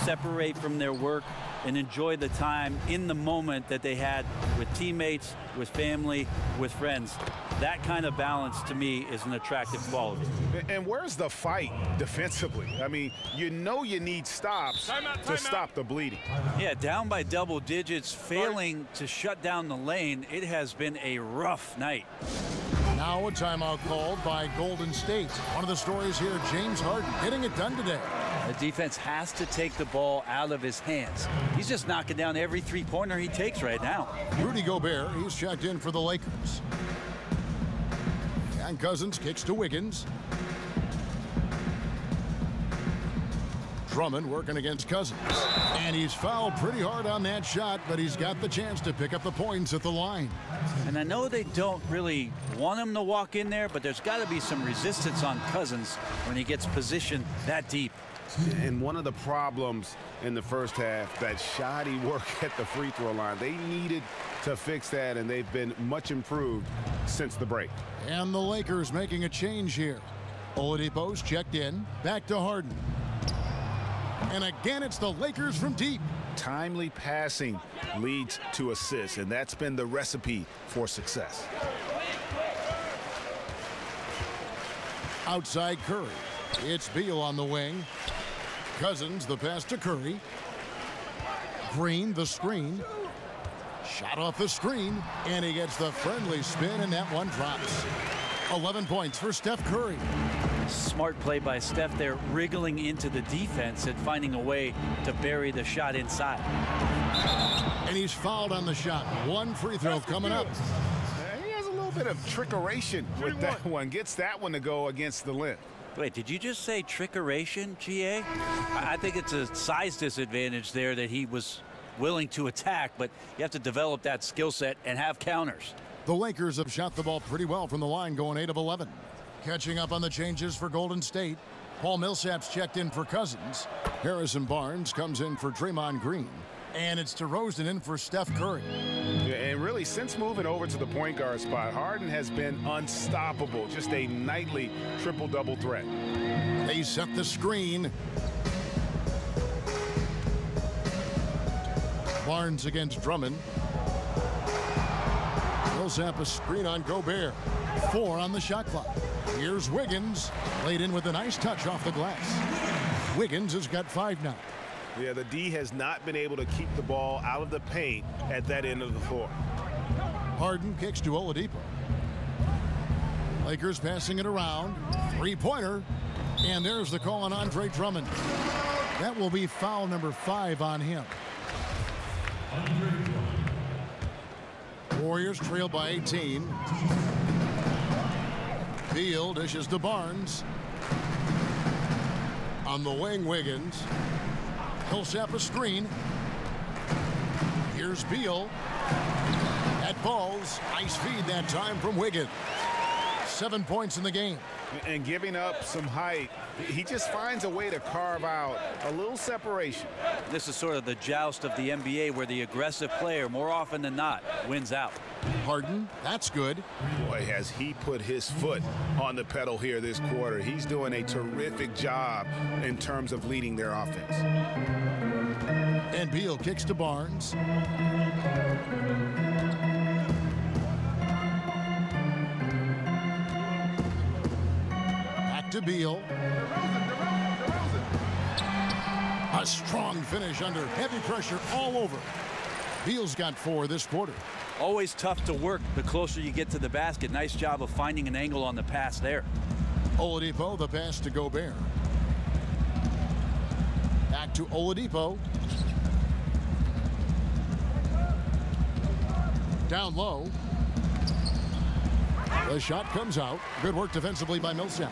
separate from their work, and enjoy the time in the moment that they had with teammates, with family, with friends. That kind of balance, to me, is an attractive quality. And where's the fight defensively? I mean, you know you need stops to stop the bleeding. Yeah, down by double digits, failing to shut down the lane. It has been a rough night. Now a timeout called by Golden State. One of the stories here, James Harden getting it done today. The defense has to take the ball out of his hands. He's just knocking down every 3-pointer he takes right now. Rudy Gobert, he's checked in for the Lakers. And Cousins kicks to Wiggins. Drummond working against Cousins. And he's fouled pretty hard on that shot, but he's got the chance to pick up the points at the line. And I know they don't really want him to walk in there, but there's got to be some resistance on Cousins when he gets positioned that deep. And one of the problems in the first half, that shoddy work at the free throw line. They needed to fix that, and they've been much improved since the break. And the Lakers making a change here. Oladipo's checked in. Back to Harden. And again, it's the Lakers from deep. Timely passing leads to assists, and that's been the recipe for success. Outside Curry. It's Beal on the wing. Cousins, the pass to Curry. Green, the screen. Shot off the screen, and he gets the friendly spin, and that one drops. 11 points for Steph Curry. Smart play by Steph there, wriggling into the defense and finding a way to bury the shot inside. And he's fouled on the shot. One free throw coming up. He has a little bit of trickeration with that one. Gets that one to go against the limb. Wait, did you just say trickeration, GA? I think it's a size disadvantage there that he was willing to attack, but you have to develop that skill set and have counters. The Lakers have shot the ball pretty well from the line, going 8 of 11. Catching up on the changes for Golden State. Paul Millsap's checked in for Cousins. Harrison Barnes comes in for Draymond Green. And it's DeRozan in for Steph Curry. Yeah, and really, since moving over to the point guard spot, Harden has been unstoppable. Just a nightly triple-double threat. They set the screen. Barnes against Drummond. Millsap a screen on Gobert. 4 on the shot clock. Here's Wiggins. Laid in with a nice touch off the glass. Wiggins has got 5 now. Yeah, the D has not been able to keep the ball out of the paint at that end of the floor. Harden kicks to Oladipo. Lakers passing it around. 3-pointer. And there's the call on Andre Drummond. That will be foul number 5 on him. Warriors trail by 18. Beal dishes to Barnes. On the wing, Wiggins. Millsap a screen. Here's Beal. That ball's ice feed that time from Wiggins. 7 points in the game. And giving up some height, he just finds a way to carve out a little separation. This is sort of the joust of the NBA where the aggressive player, more often than not, wins out. Harden, that's good. Boy, has he put his foot on the pedal here this quarter. He's doing a terrific job in terms of leading their offense. And Beal kicks to Barnes. Back to Beal. A strong finish under heavy pressure all over. Beal's got 4 this quarter. Always tough to work the closer you get to the basket. Nice job of finding an angle on the pass there. Oladipo, the pass to Gobert. Back to Oladipo. Down low. The shot comes out. Good work defensively by Millsap.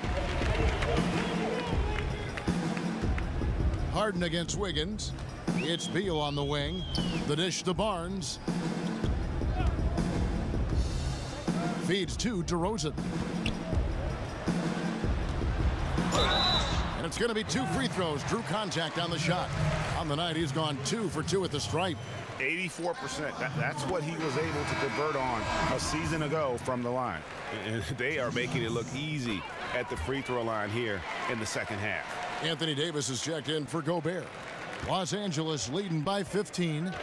Harden against Wiggins. It's Beal on the wing. The dish to Barnes. Feeds to DeRozan. And it's going to be 2 free throws. Drew contact on the shot. On the night, he's gone 2 for 2 at the stripe. 84%. That's what he was able to convert on a season ago from the line. And they are making it look easy at the free throw line here in the second half. Anthony Davis is checked in for Gobert. Los Angeles leading by 15.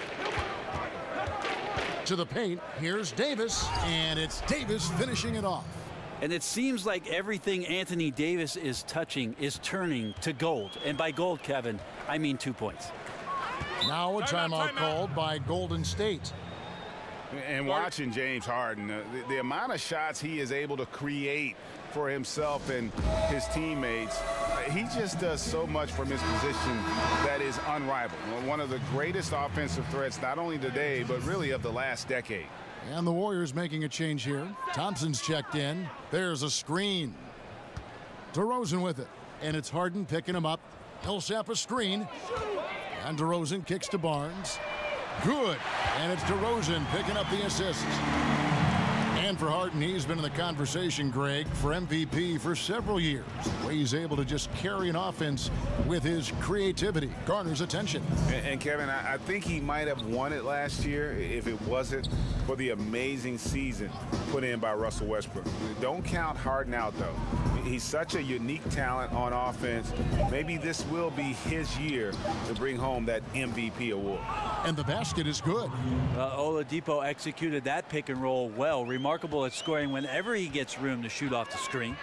To the paint, here's Davis, and it's Davis finishing it off. And it seems like everything Anthony Davis is touching is turning to gold. And by gold, Kevin, I mean 2 points. Now a timeout called by Golden State. And watching James Harden, the amount of shots he is able to create for himself and his teammates, he just does so much from his position that is unrivaled. One of the greatest offensive threats, not only today, but really of the last decade. And the Warriors making a change here. Thompson's checked in. There's a screen. DeRozan with it. And it's Harden picking him up. Millsap a screen. And DeRozan kicks to Barnes. Good. And it's DeRozan picking up the assist. And for Harden, he's been in the conversation, Greg, for MVP for several years. The way he's able to just carry an offense with his creativity garners attention. And Kevin, I think he might have won it last year if it wasn't for the amazing season put in by Russell Westbrook. Don't count Harden out, though. He's such a unique talent on offense. Maybe this will be his year to bring home that MVP award. And the basket is good. Oladipo executed that pick and roll well. Remarkable at scoring whenever he gets room to shoot off the screen.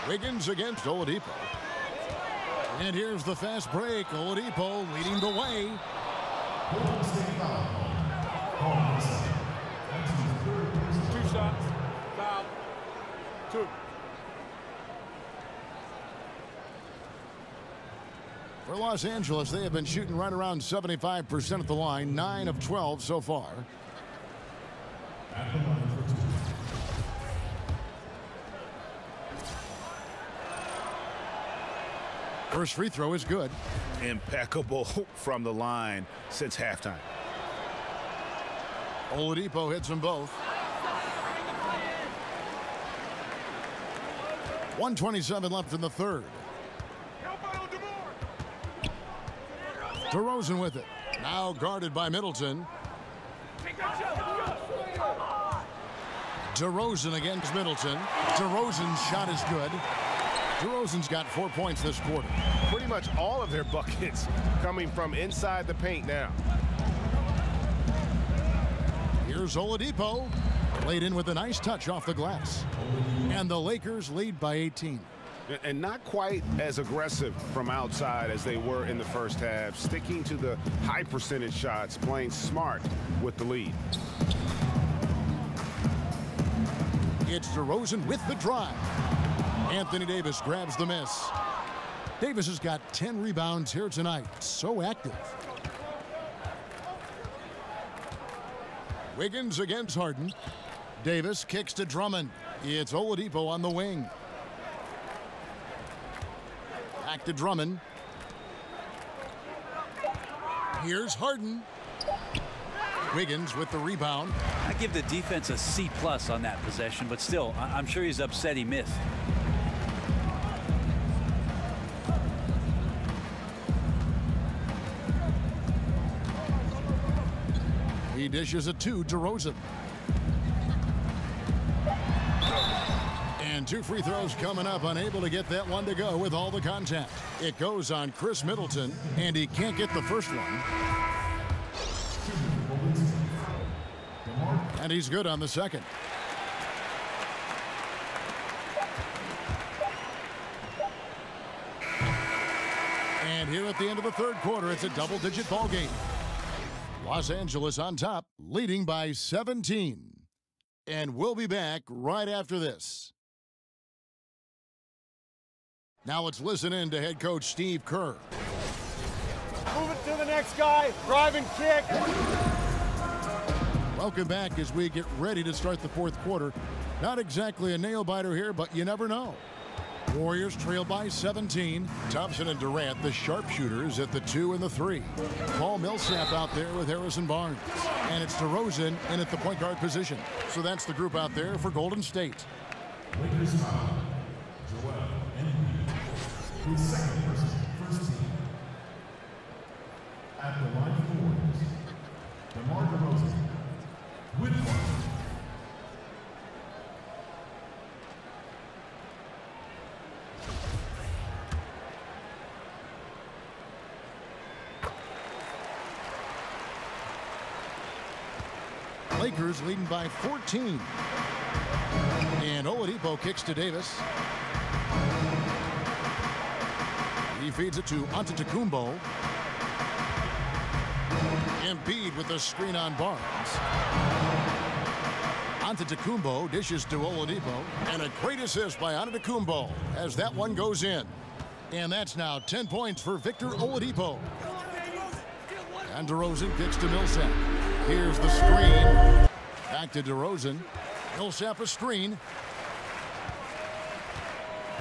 Wiggins against Oladipo. And here's the fast break. Oladipo leading the way. Two shots. Foul. For Los Angeles, they have been shooting right around 75% at the line, 9 of 12 so far. First free throw is good. Impeccable from the line since halftime. Oladipo hits them both. 1:27 left in the third. DeRozan with it. Now guarded by Middleton. DeRozan against Middleton. DeRozan's shot is good. DeRozan's got 4 points this quarter. Pretty much all of their buckets coming from inside the paint now. Here's Oladipo. Laid in with a nice touch off the glass. And the Lakers lead by 18. And not quite as aggressive from outside as they were in the first half, sticking to the high percentage shots, playing smart with the lead. It's DeRozan with the drive. Anthony Davis grabs the miss. Davis has got 10 rebounds here tonight. So active. Wiggins against Harden. Davis kicks to Drummond. It's Oladipo on the wing. Back to Drummond. Here's Harden. Wiggins with the rebound. I give the defense a C+ on that possession, but still, I'm sure he's upset he missed. He dishes it to DeRozan. And 2 free throws coming up, unable to get that one to go with all the contact. It goes on Chris Middleton, and he can't get the first one. And he's good on the second. And here at the end of the third quarter, it's a double-digit ball game. Los Angeles on top, leading by 17. And we'll be back right after this. Now let's listen in to head coach Steve Kerr. Move it to the next guy. Drive and kick. Welcome back as we get ready to start the fourth quarter. Not exactly a nail-biter here, but you never know. Warriors trail by 17. Thompson and Durant, the sharpshooters, at the 2 and the 3. Paul Millsap out there with Harrison Barnes. And it's DeRozan in at the point guard position. So that's the group out there for Golden State. Lakers foul. Joel Embiid. His second versus first team. At the line for the Warriors, DeMar DeRozan with one. Lakers leading by 14. And Oladipo kicks to Davis. He feeds it to Antetokounmpo. Embiid with the screen on Barnes. Antetokounmpo dishes to Oladipo. And a great assist by Antetokounmpo as that one goes in. And that's now 10 points for Victor Oladipo. And DeRozan kicks to Millsap. Here's the screen. Back to DeRozan. Millsap a screen.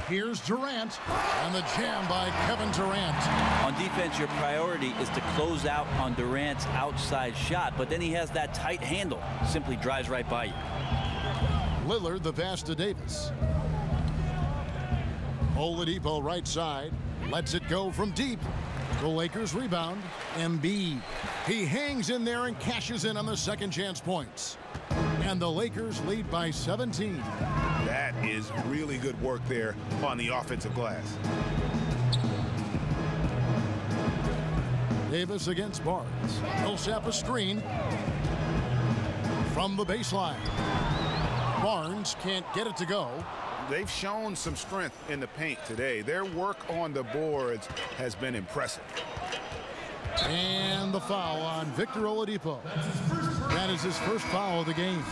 Here's Durant. And the jam by Kevin Durant. On defense, your priority is to close out on Durant's outside shot, but then he has that tight handle. Simply drives right by you. Lillard the pass to Davis. Oladipo right side. Lets it go from deep. The Lakers rebound. Embiid. He hangs in there and cashes in on the second chance points. And the Lakers lead by 17. That is really good work there on the offensive glass. Davis against Barnes. Millsap a screen. From the baseline. Barnes can't get it to go. They've shown some strength in the paint today. Their work on the boards has been impressive. And the foul on Victor Oladipo. That is his first foul of the game.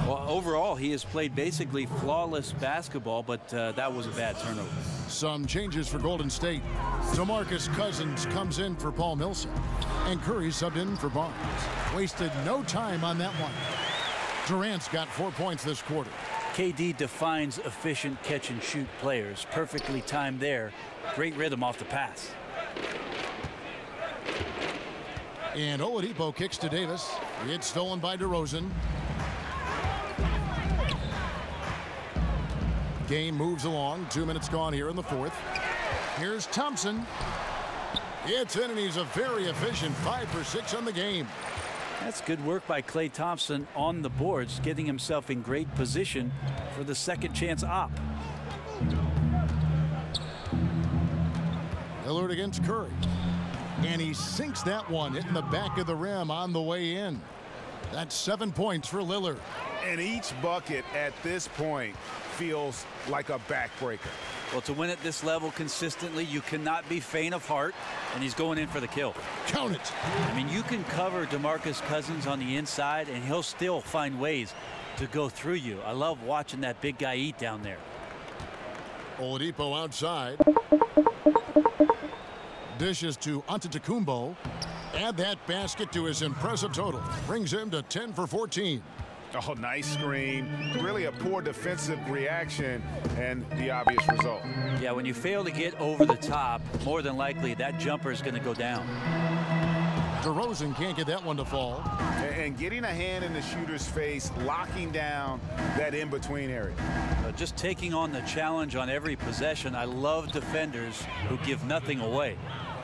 Well, overall, he has played basically flawless basketball, but that was a bad turnover. Some changes for Golden State. DeMarcus Cousins comes in for Paul Millsap, and Curry subbed in for Barnes. Wasted no time on that one. Durant's got 4 points this quarter. KD defines efficient catch-and-shoot players. Perfectly timed there. Great rhythm off the pass. And Oladipo kicks to Davis. It's stolen by DeRozan. Game moves along. 2 minutes gone here in the fourth. Here's Thompson. It's in, and he's a very efficient 5 for 6 on the game. That's good work by Klay Thompson on the boards, getting himself in great position for the second chance op. Lillard against Curry. And he sinks that one, hitting the back of the rim on the way in. That's 7 points for Lillard. And each bucket at this point feels like a backbreaker. Well, to win at this level consistently, you cannot be faint of heart, and he's going in for the kill. Count it. I mean, you can cover DeMarcus Cousins on the inside, and he'll still find ways to go through you. I love watching that big guy eat down there. Oladipo outside. Dishes to Antetokounmpo. Add that basket to his impressive total. Brings him to 10 for 14. Oh, nice screen. Really a poor defensive reaction, and the obvious result. Yeah, when you fail to get over the top, more than likely that jumper is going to go down. DeRozan can't get that one to fall. And getting a hand in the shooter's face, locking down that in-between area. Just taking on the challenge on every possession. I love defenders who give nothing away.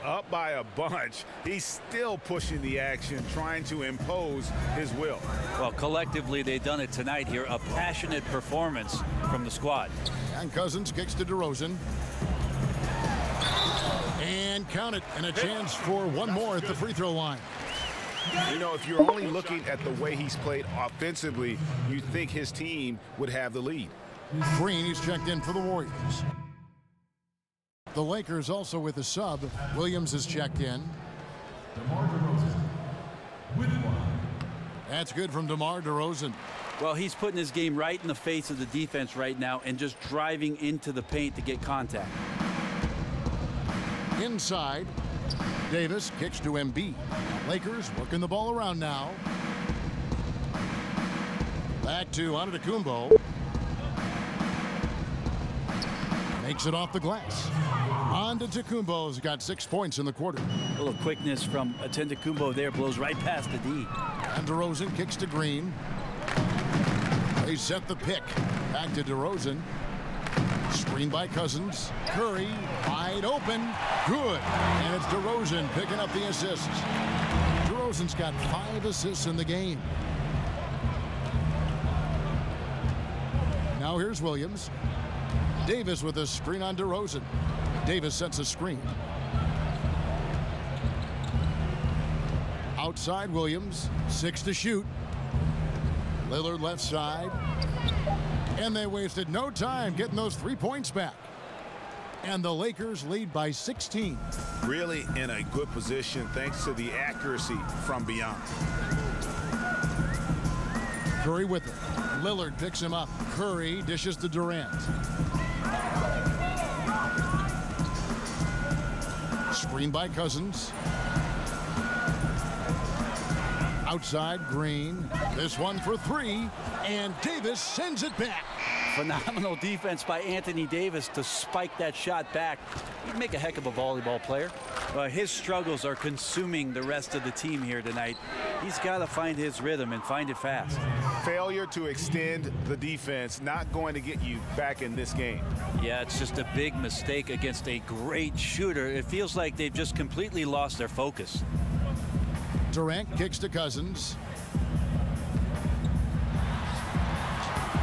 Up by a bunch, he's still pushing the action, trying to impose his will. Well, collectively, they've done it tonight here. A passionate performance from the squad. And Cousins kicks to DeRozan. And count it, and a chance for one more at the free throw line. You know, if you're only looking at the way he's played offensively, you'd think his team would have the lead. Green, he's checked in for the Warriors. The Lakers also with a sub. Williams is checked in. DeMar DeRozan with 1. That's good from DeMar DeRozan. Well, he's putting his game right in the face of the defense right now and just driving into the paint to get contact. Inside, Davis kicks to Embiid. Lakers working the ball around now. Back to Antetokounmpo. Makes it off the glass. Antetokounmpo's got 6 points in the quarter. A little quickness from Antetokounmpo there, blows right past the D. And DeRozan kicks to Green. They set the pick. Back to DeRozan. Screen by Cousins. Curry wide open. Good. And it's DeRozan picking up the assists. DeRozan's got 5 assists in the game. Now here's Williams. Davis with a screen on DeRozan. Davis sets a screen. Outside Williams. 6 to shoot. Lillard left side. And they wasted no time getting those 3 points back. And the Lakers lead by 16. Really in a good position thanks to the accuracy from beyond. Curry with it. Lillard picks him up. Curry dishes to Durant. Screen by Cousins. Outside Green. This one for 3. And Davis sends it back. Phenomenal defense by Anthony Davis to spike that shot back. He'd make a heck of a volleyball player. His struggles are consuming the rest of the team here tonight. He's got to find his rhythm and find it fast. Failure to extend the defense not going to get you back in this game. Yeah, it's just a big mistake against a great shooter. It feels like they've just completely lost their focus. Durant kicks to Cousins.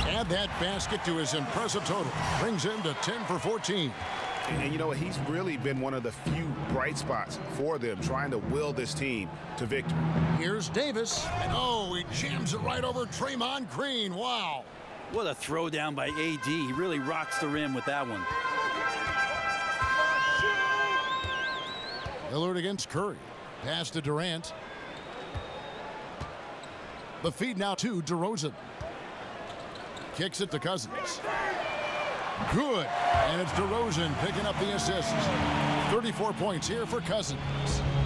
Add that basket to his impressive total. Brings him to 10 for 14. And you know what? He's really been one of the few bright spots for them, trying to will this team to victory. Here's Davis. And oh, he jams it right over Draymond Green. Wow. What a throw down by AD. He really rocks the rim with that one. Lillard against Curry. Pass to Durant. The feed now to DeRozan. kicks it to Cousins. Good. And it's DeRozan picking up the assist. 34 points here for Cousins.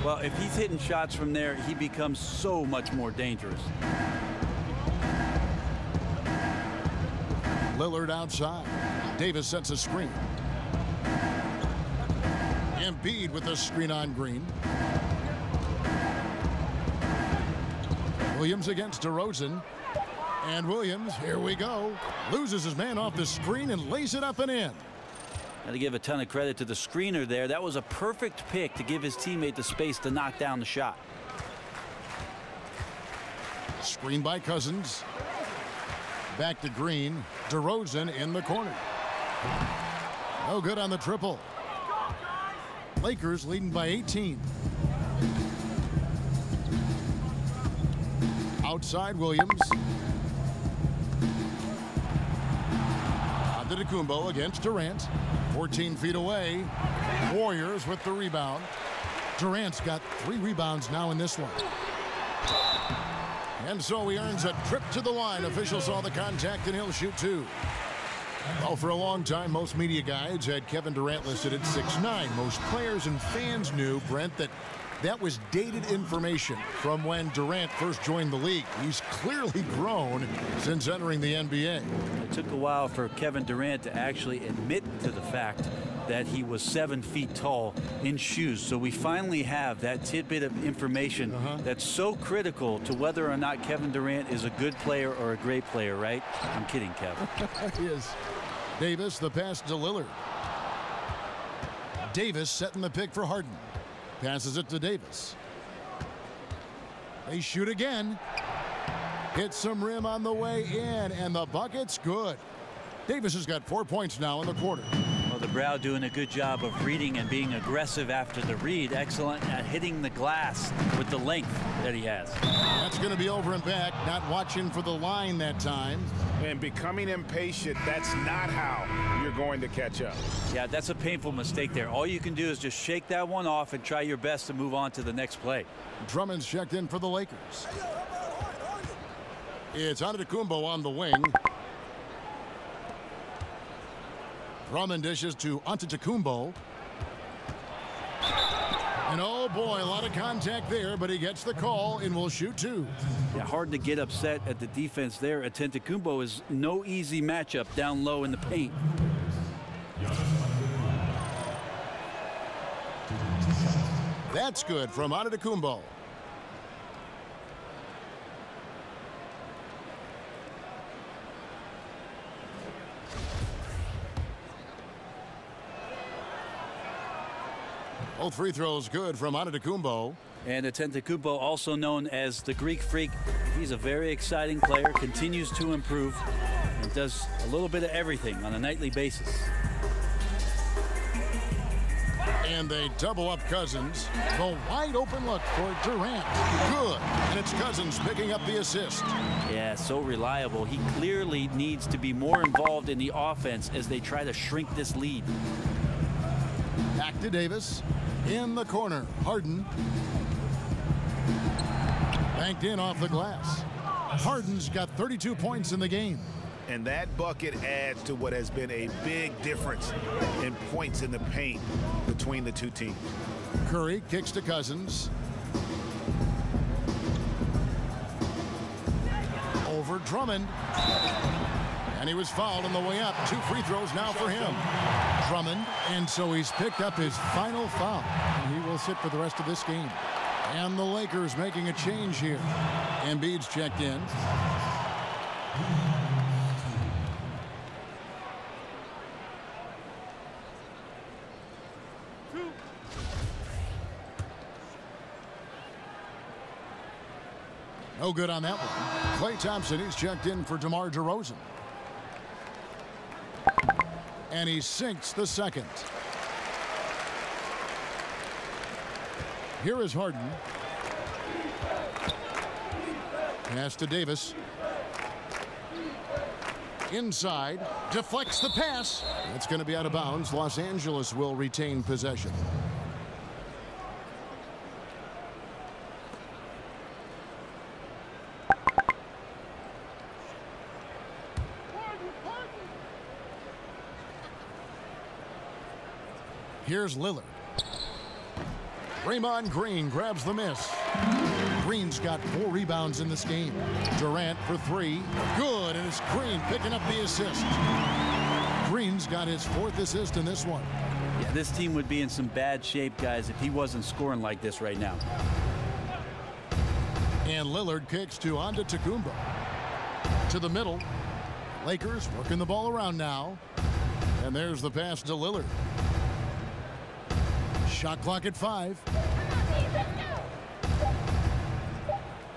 Well, if he's hitting shots from there, he becomes so much more dangerous. Lillard outside. Davis sets a screen. Embiid with a screen on Green. Williams against DeRozan. And Williams, here we go, loses his man off the screen and lays it up and in. Got to give a ton of credit to the screener there. That was a perfect pick to give his teammate the space to knock down the shot. Screen by Cousins. Back to Green. DeRozan in the corner. No good on the triple. Lakers leading by 18. Outside Williams. Antetokounmpo against Durant. 14 feet away. Warriors with the rebound. Durant's got 3 rebounds now in this one. And so he earns a trip to the line. Officials saw the contact and he'll shoot 2. Well, for a long time, most media guides had Kevin Durant listed at 6'9". Most players and fans knew, Brent, that was dated information from when Durant first joined the league. He's clearly grown since entering the NBA. It took a while for Kevin Durant to actually admit to the fact that he was 7 feet tall in shoes. So we finally have that tidbit of information that's so critical to whether or not Kevin Durant is a good player or a great player, right? I'm kidding, Kevin. He is. Davis, the pass to Lillard. Davis setting the pick for Harden. Passes it to Davis. They shoot again. Hits some rim on the way in, and the bucket's good. Davis has got 4 points now in the quarter. Well, the Brow doing a good job of reading and being aggressive after the read. Excellent at hitting the glass with the length that he has. That's going to be over and back. Not watching for the line that time. And becoming impatient, that's not how you're going to catch up. Yeah, that's a painful mistake there. All you can do is just shake that one off and try your best to move on to the next play. Drummond's checked in for the Lakers. It's Antetokounmpo on the wing. Drummond dishes to Antetokounmpo. And oh boy, a lot of contact there, but he gets the call and will shoot 2. Yeah, hard to get upset at the defense there. Antetokounmpo is no easy matchup down low in the paint. That's good from Antetokounmpo. Both free throws good from Antetokounmpo. And Antetokounmpo, also known as the Greek Freak. He's a very exciting player, continues to improve, and does a little bit of everything on a nightly basis. And they double up Cousins. The wide open look for Durant. Good. And it's Cousins picking up the assist. Yeah, so reliable. He clearly needs to be more involved in the offense as they try to shrink this lead. Back to Davis. In the corner, Harden. Banked in off the glass. Harden's got 32 points in the game. And that bucket adds to what has been a big difference in points in the paint between the two teams. Curry kicks to Cousins. Over Drummond. And he was fouled on the way up. 2 free throws now for him. Drummond, and so he's picked up his final foul. And he will sit for the rest of this game. And the Lakers making a change here. Embiid's checked in. No good on that one. Klay Thompson, he's checked in for DeMar DeRozan. And he sinks the second. Here is Harden. Pass to Davis. Inside. Deflects the pass. That's going to be out of bounds. Los Angeles will retain possession. Here's Lillard. Draymond Green grabs the miss. Green's got 4 rebounds in this game. Durant for 3. Good, and it's Green picking up the assist. Green's got his 4th assist in this one. Yeah, this team would be in some bad shape, guys, if he wasn't scoring like this right now. And Lillard kicks to Antetokounmpo. To the middle. Lakers working the ball around now. And there's the pass to Lillard. Shot clock at 5.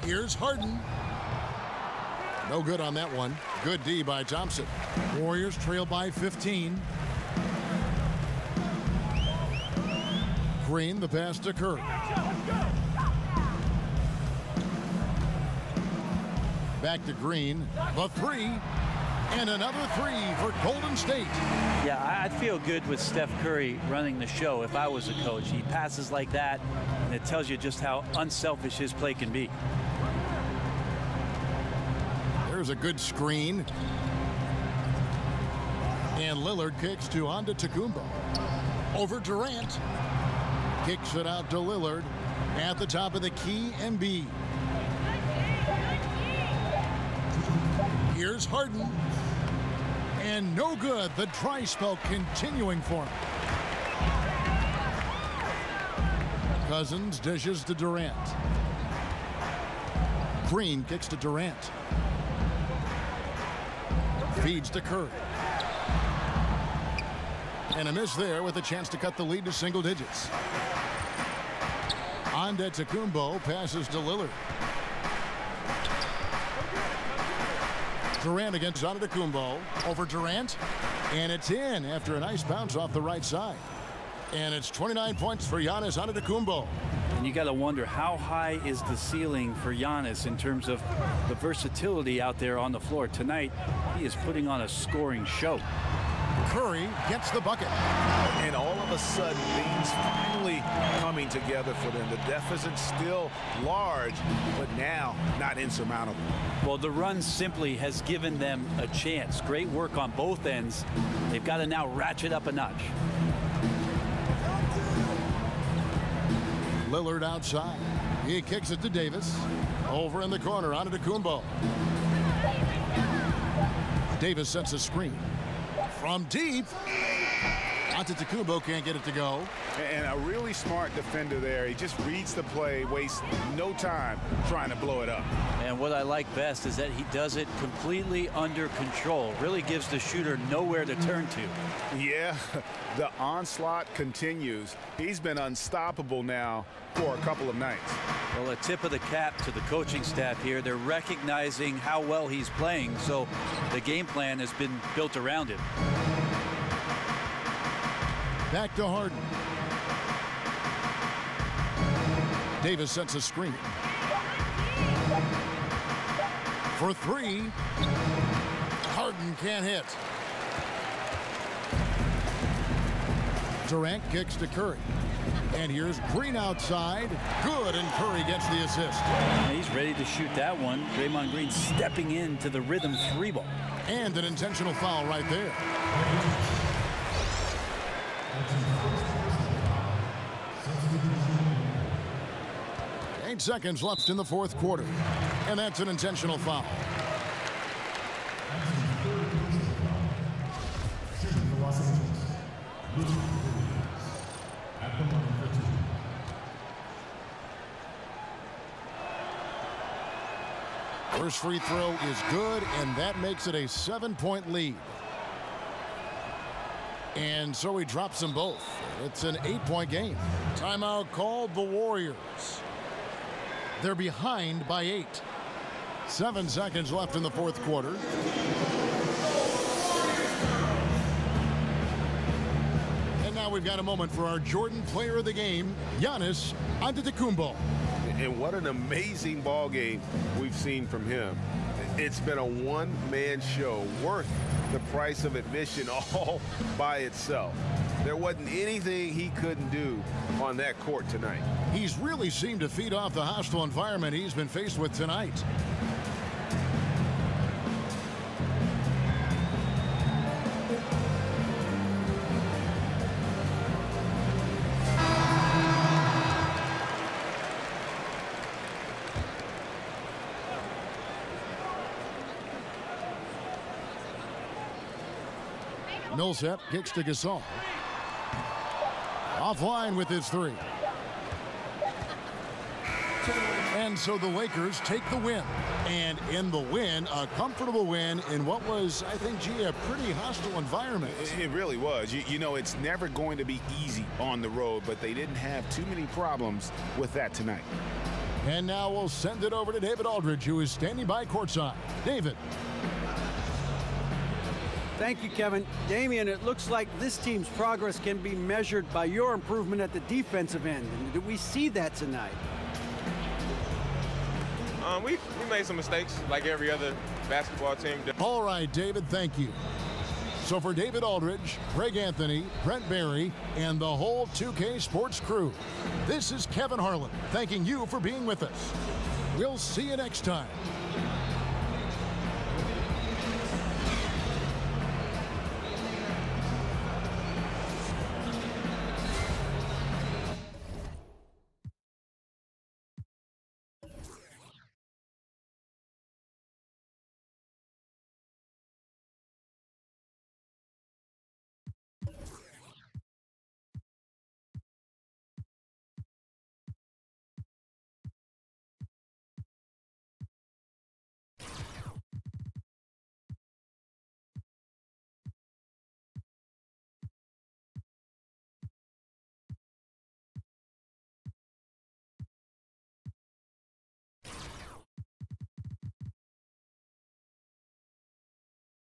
Here's Harden. No good on that one. Good D by Thompson. Warriors trail by 15. Green, the pass to Curry. Back to Green. The 3. And another 3 for Golden State. Yeah, I'd feel good with Steph Curry running the show if I was a coach. He passes like that, and it tells you just how unselfish his play can be. There's a good screen. And Lillard kicks to Antetokounmpo. Over Durant. Kicks it out to Lillard. At the top of the key, Embiid. Here's Harden. And no good. The dry spell continuing for him. Cousins dishes to Durant. Green kicks to Durant. Feeds to Curry. And a miss there with a chance to cut the lead to single digits. Antetokounmpo passes to Lillard. Durant against Antetokounmpo. Over Durant. And it's in after a nice bounce off the right side. And it's 29 points for Giannis Antetokounmpo. And you got to wonder, how high is the ceiling for Giannis in terms of the versatility out there on the floor? Tonight, he is putting on a scoring show. Curry gets the bucket. And all of a sudden, things finally coming together for them. The deficit still large, but now not insurmountable. Well, the run simply has given them a chance. Great work on both ends. They've got to now ratchet up a notch. Lillard outside. He kicks it to Davis. Over in the corner, Antetokounmpo. Davis sets a screen. From deep. Antetokounmpo can't get it to go. And a really smart defender there. He just reads the play, wastes no time trying to blow it up. And what I like best is that he does it completely under control. Really gives the shooter nowhere to turn to. Yeah, the onslaught continues. He's been unstoppable now for a couple of nights. Well, a tip of the cap to the coaching staff here. They're recognizing how well he's playing, so the game plan has been built around him. Back to Harden. Davis sets a screen. For 3. Harden can't hit. Durant kicks to Curry. And here's Green outside. Good, and Curry gets the assist. He's ready to shoot that one. Draymond Green stepping into the rhythm 3-ball. And an intentional foul right there. 8 seconds left in the 4th quarter. And that's an intentional foul. First free throw is good, and that makes it a 7-point lead. And so he drops them both. It's an 8-point game. Timeout called the Warriors. They're behind by 8. 7 seconds left in the 4th quarter. And now we've got a moment for our Jordan player of the game, Giannis Antetokounmpo. And what an amazing ball game we've seen from him. It's been a one-man show worth the price of admission all by itself. There wasn't anything he couldn't do on that court tonight. He's really seemed to feed off the hostile environment he's been faced with tonight. Millsap kicks to Gasol. Offline with his three. And so the Lakers take the win. And in the win, a comfortable win in what was, I think, a pretty hostile environment. It really was. You know, it's never going to be easy on the road, but they didn't have too many problems with that tonight. And now we'll send it over to David Aldridge, who is standing by courtside. David. Thank you, Kevin. Damian, it looks like this team's progress can be measured by your improvement at the defensive end. And did we see that tonight? We made some mistakes like every other basketball team. All right, David, thank you. So for David Aldridge, Greg Anthony, Brent Barry, and the whole 2K Sports crew, this is Kevin Harlan thanking you for being with us. We'll see you next time.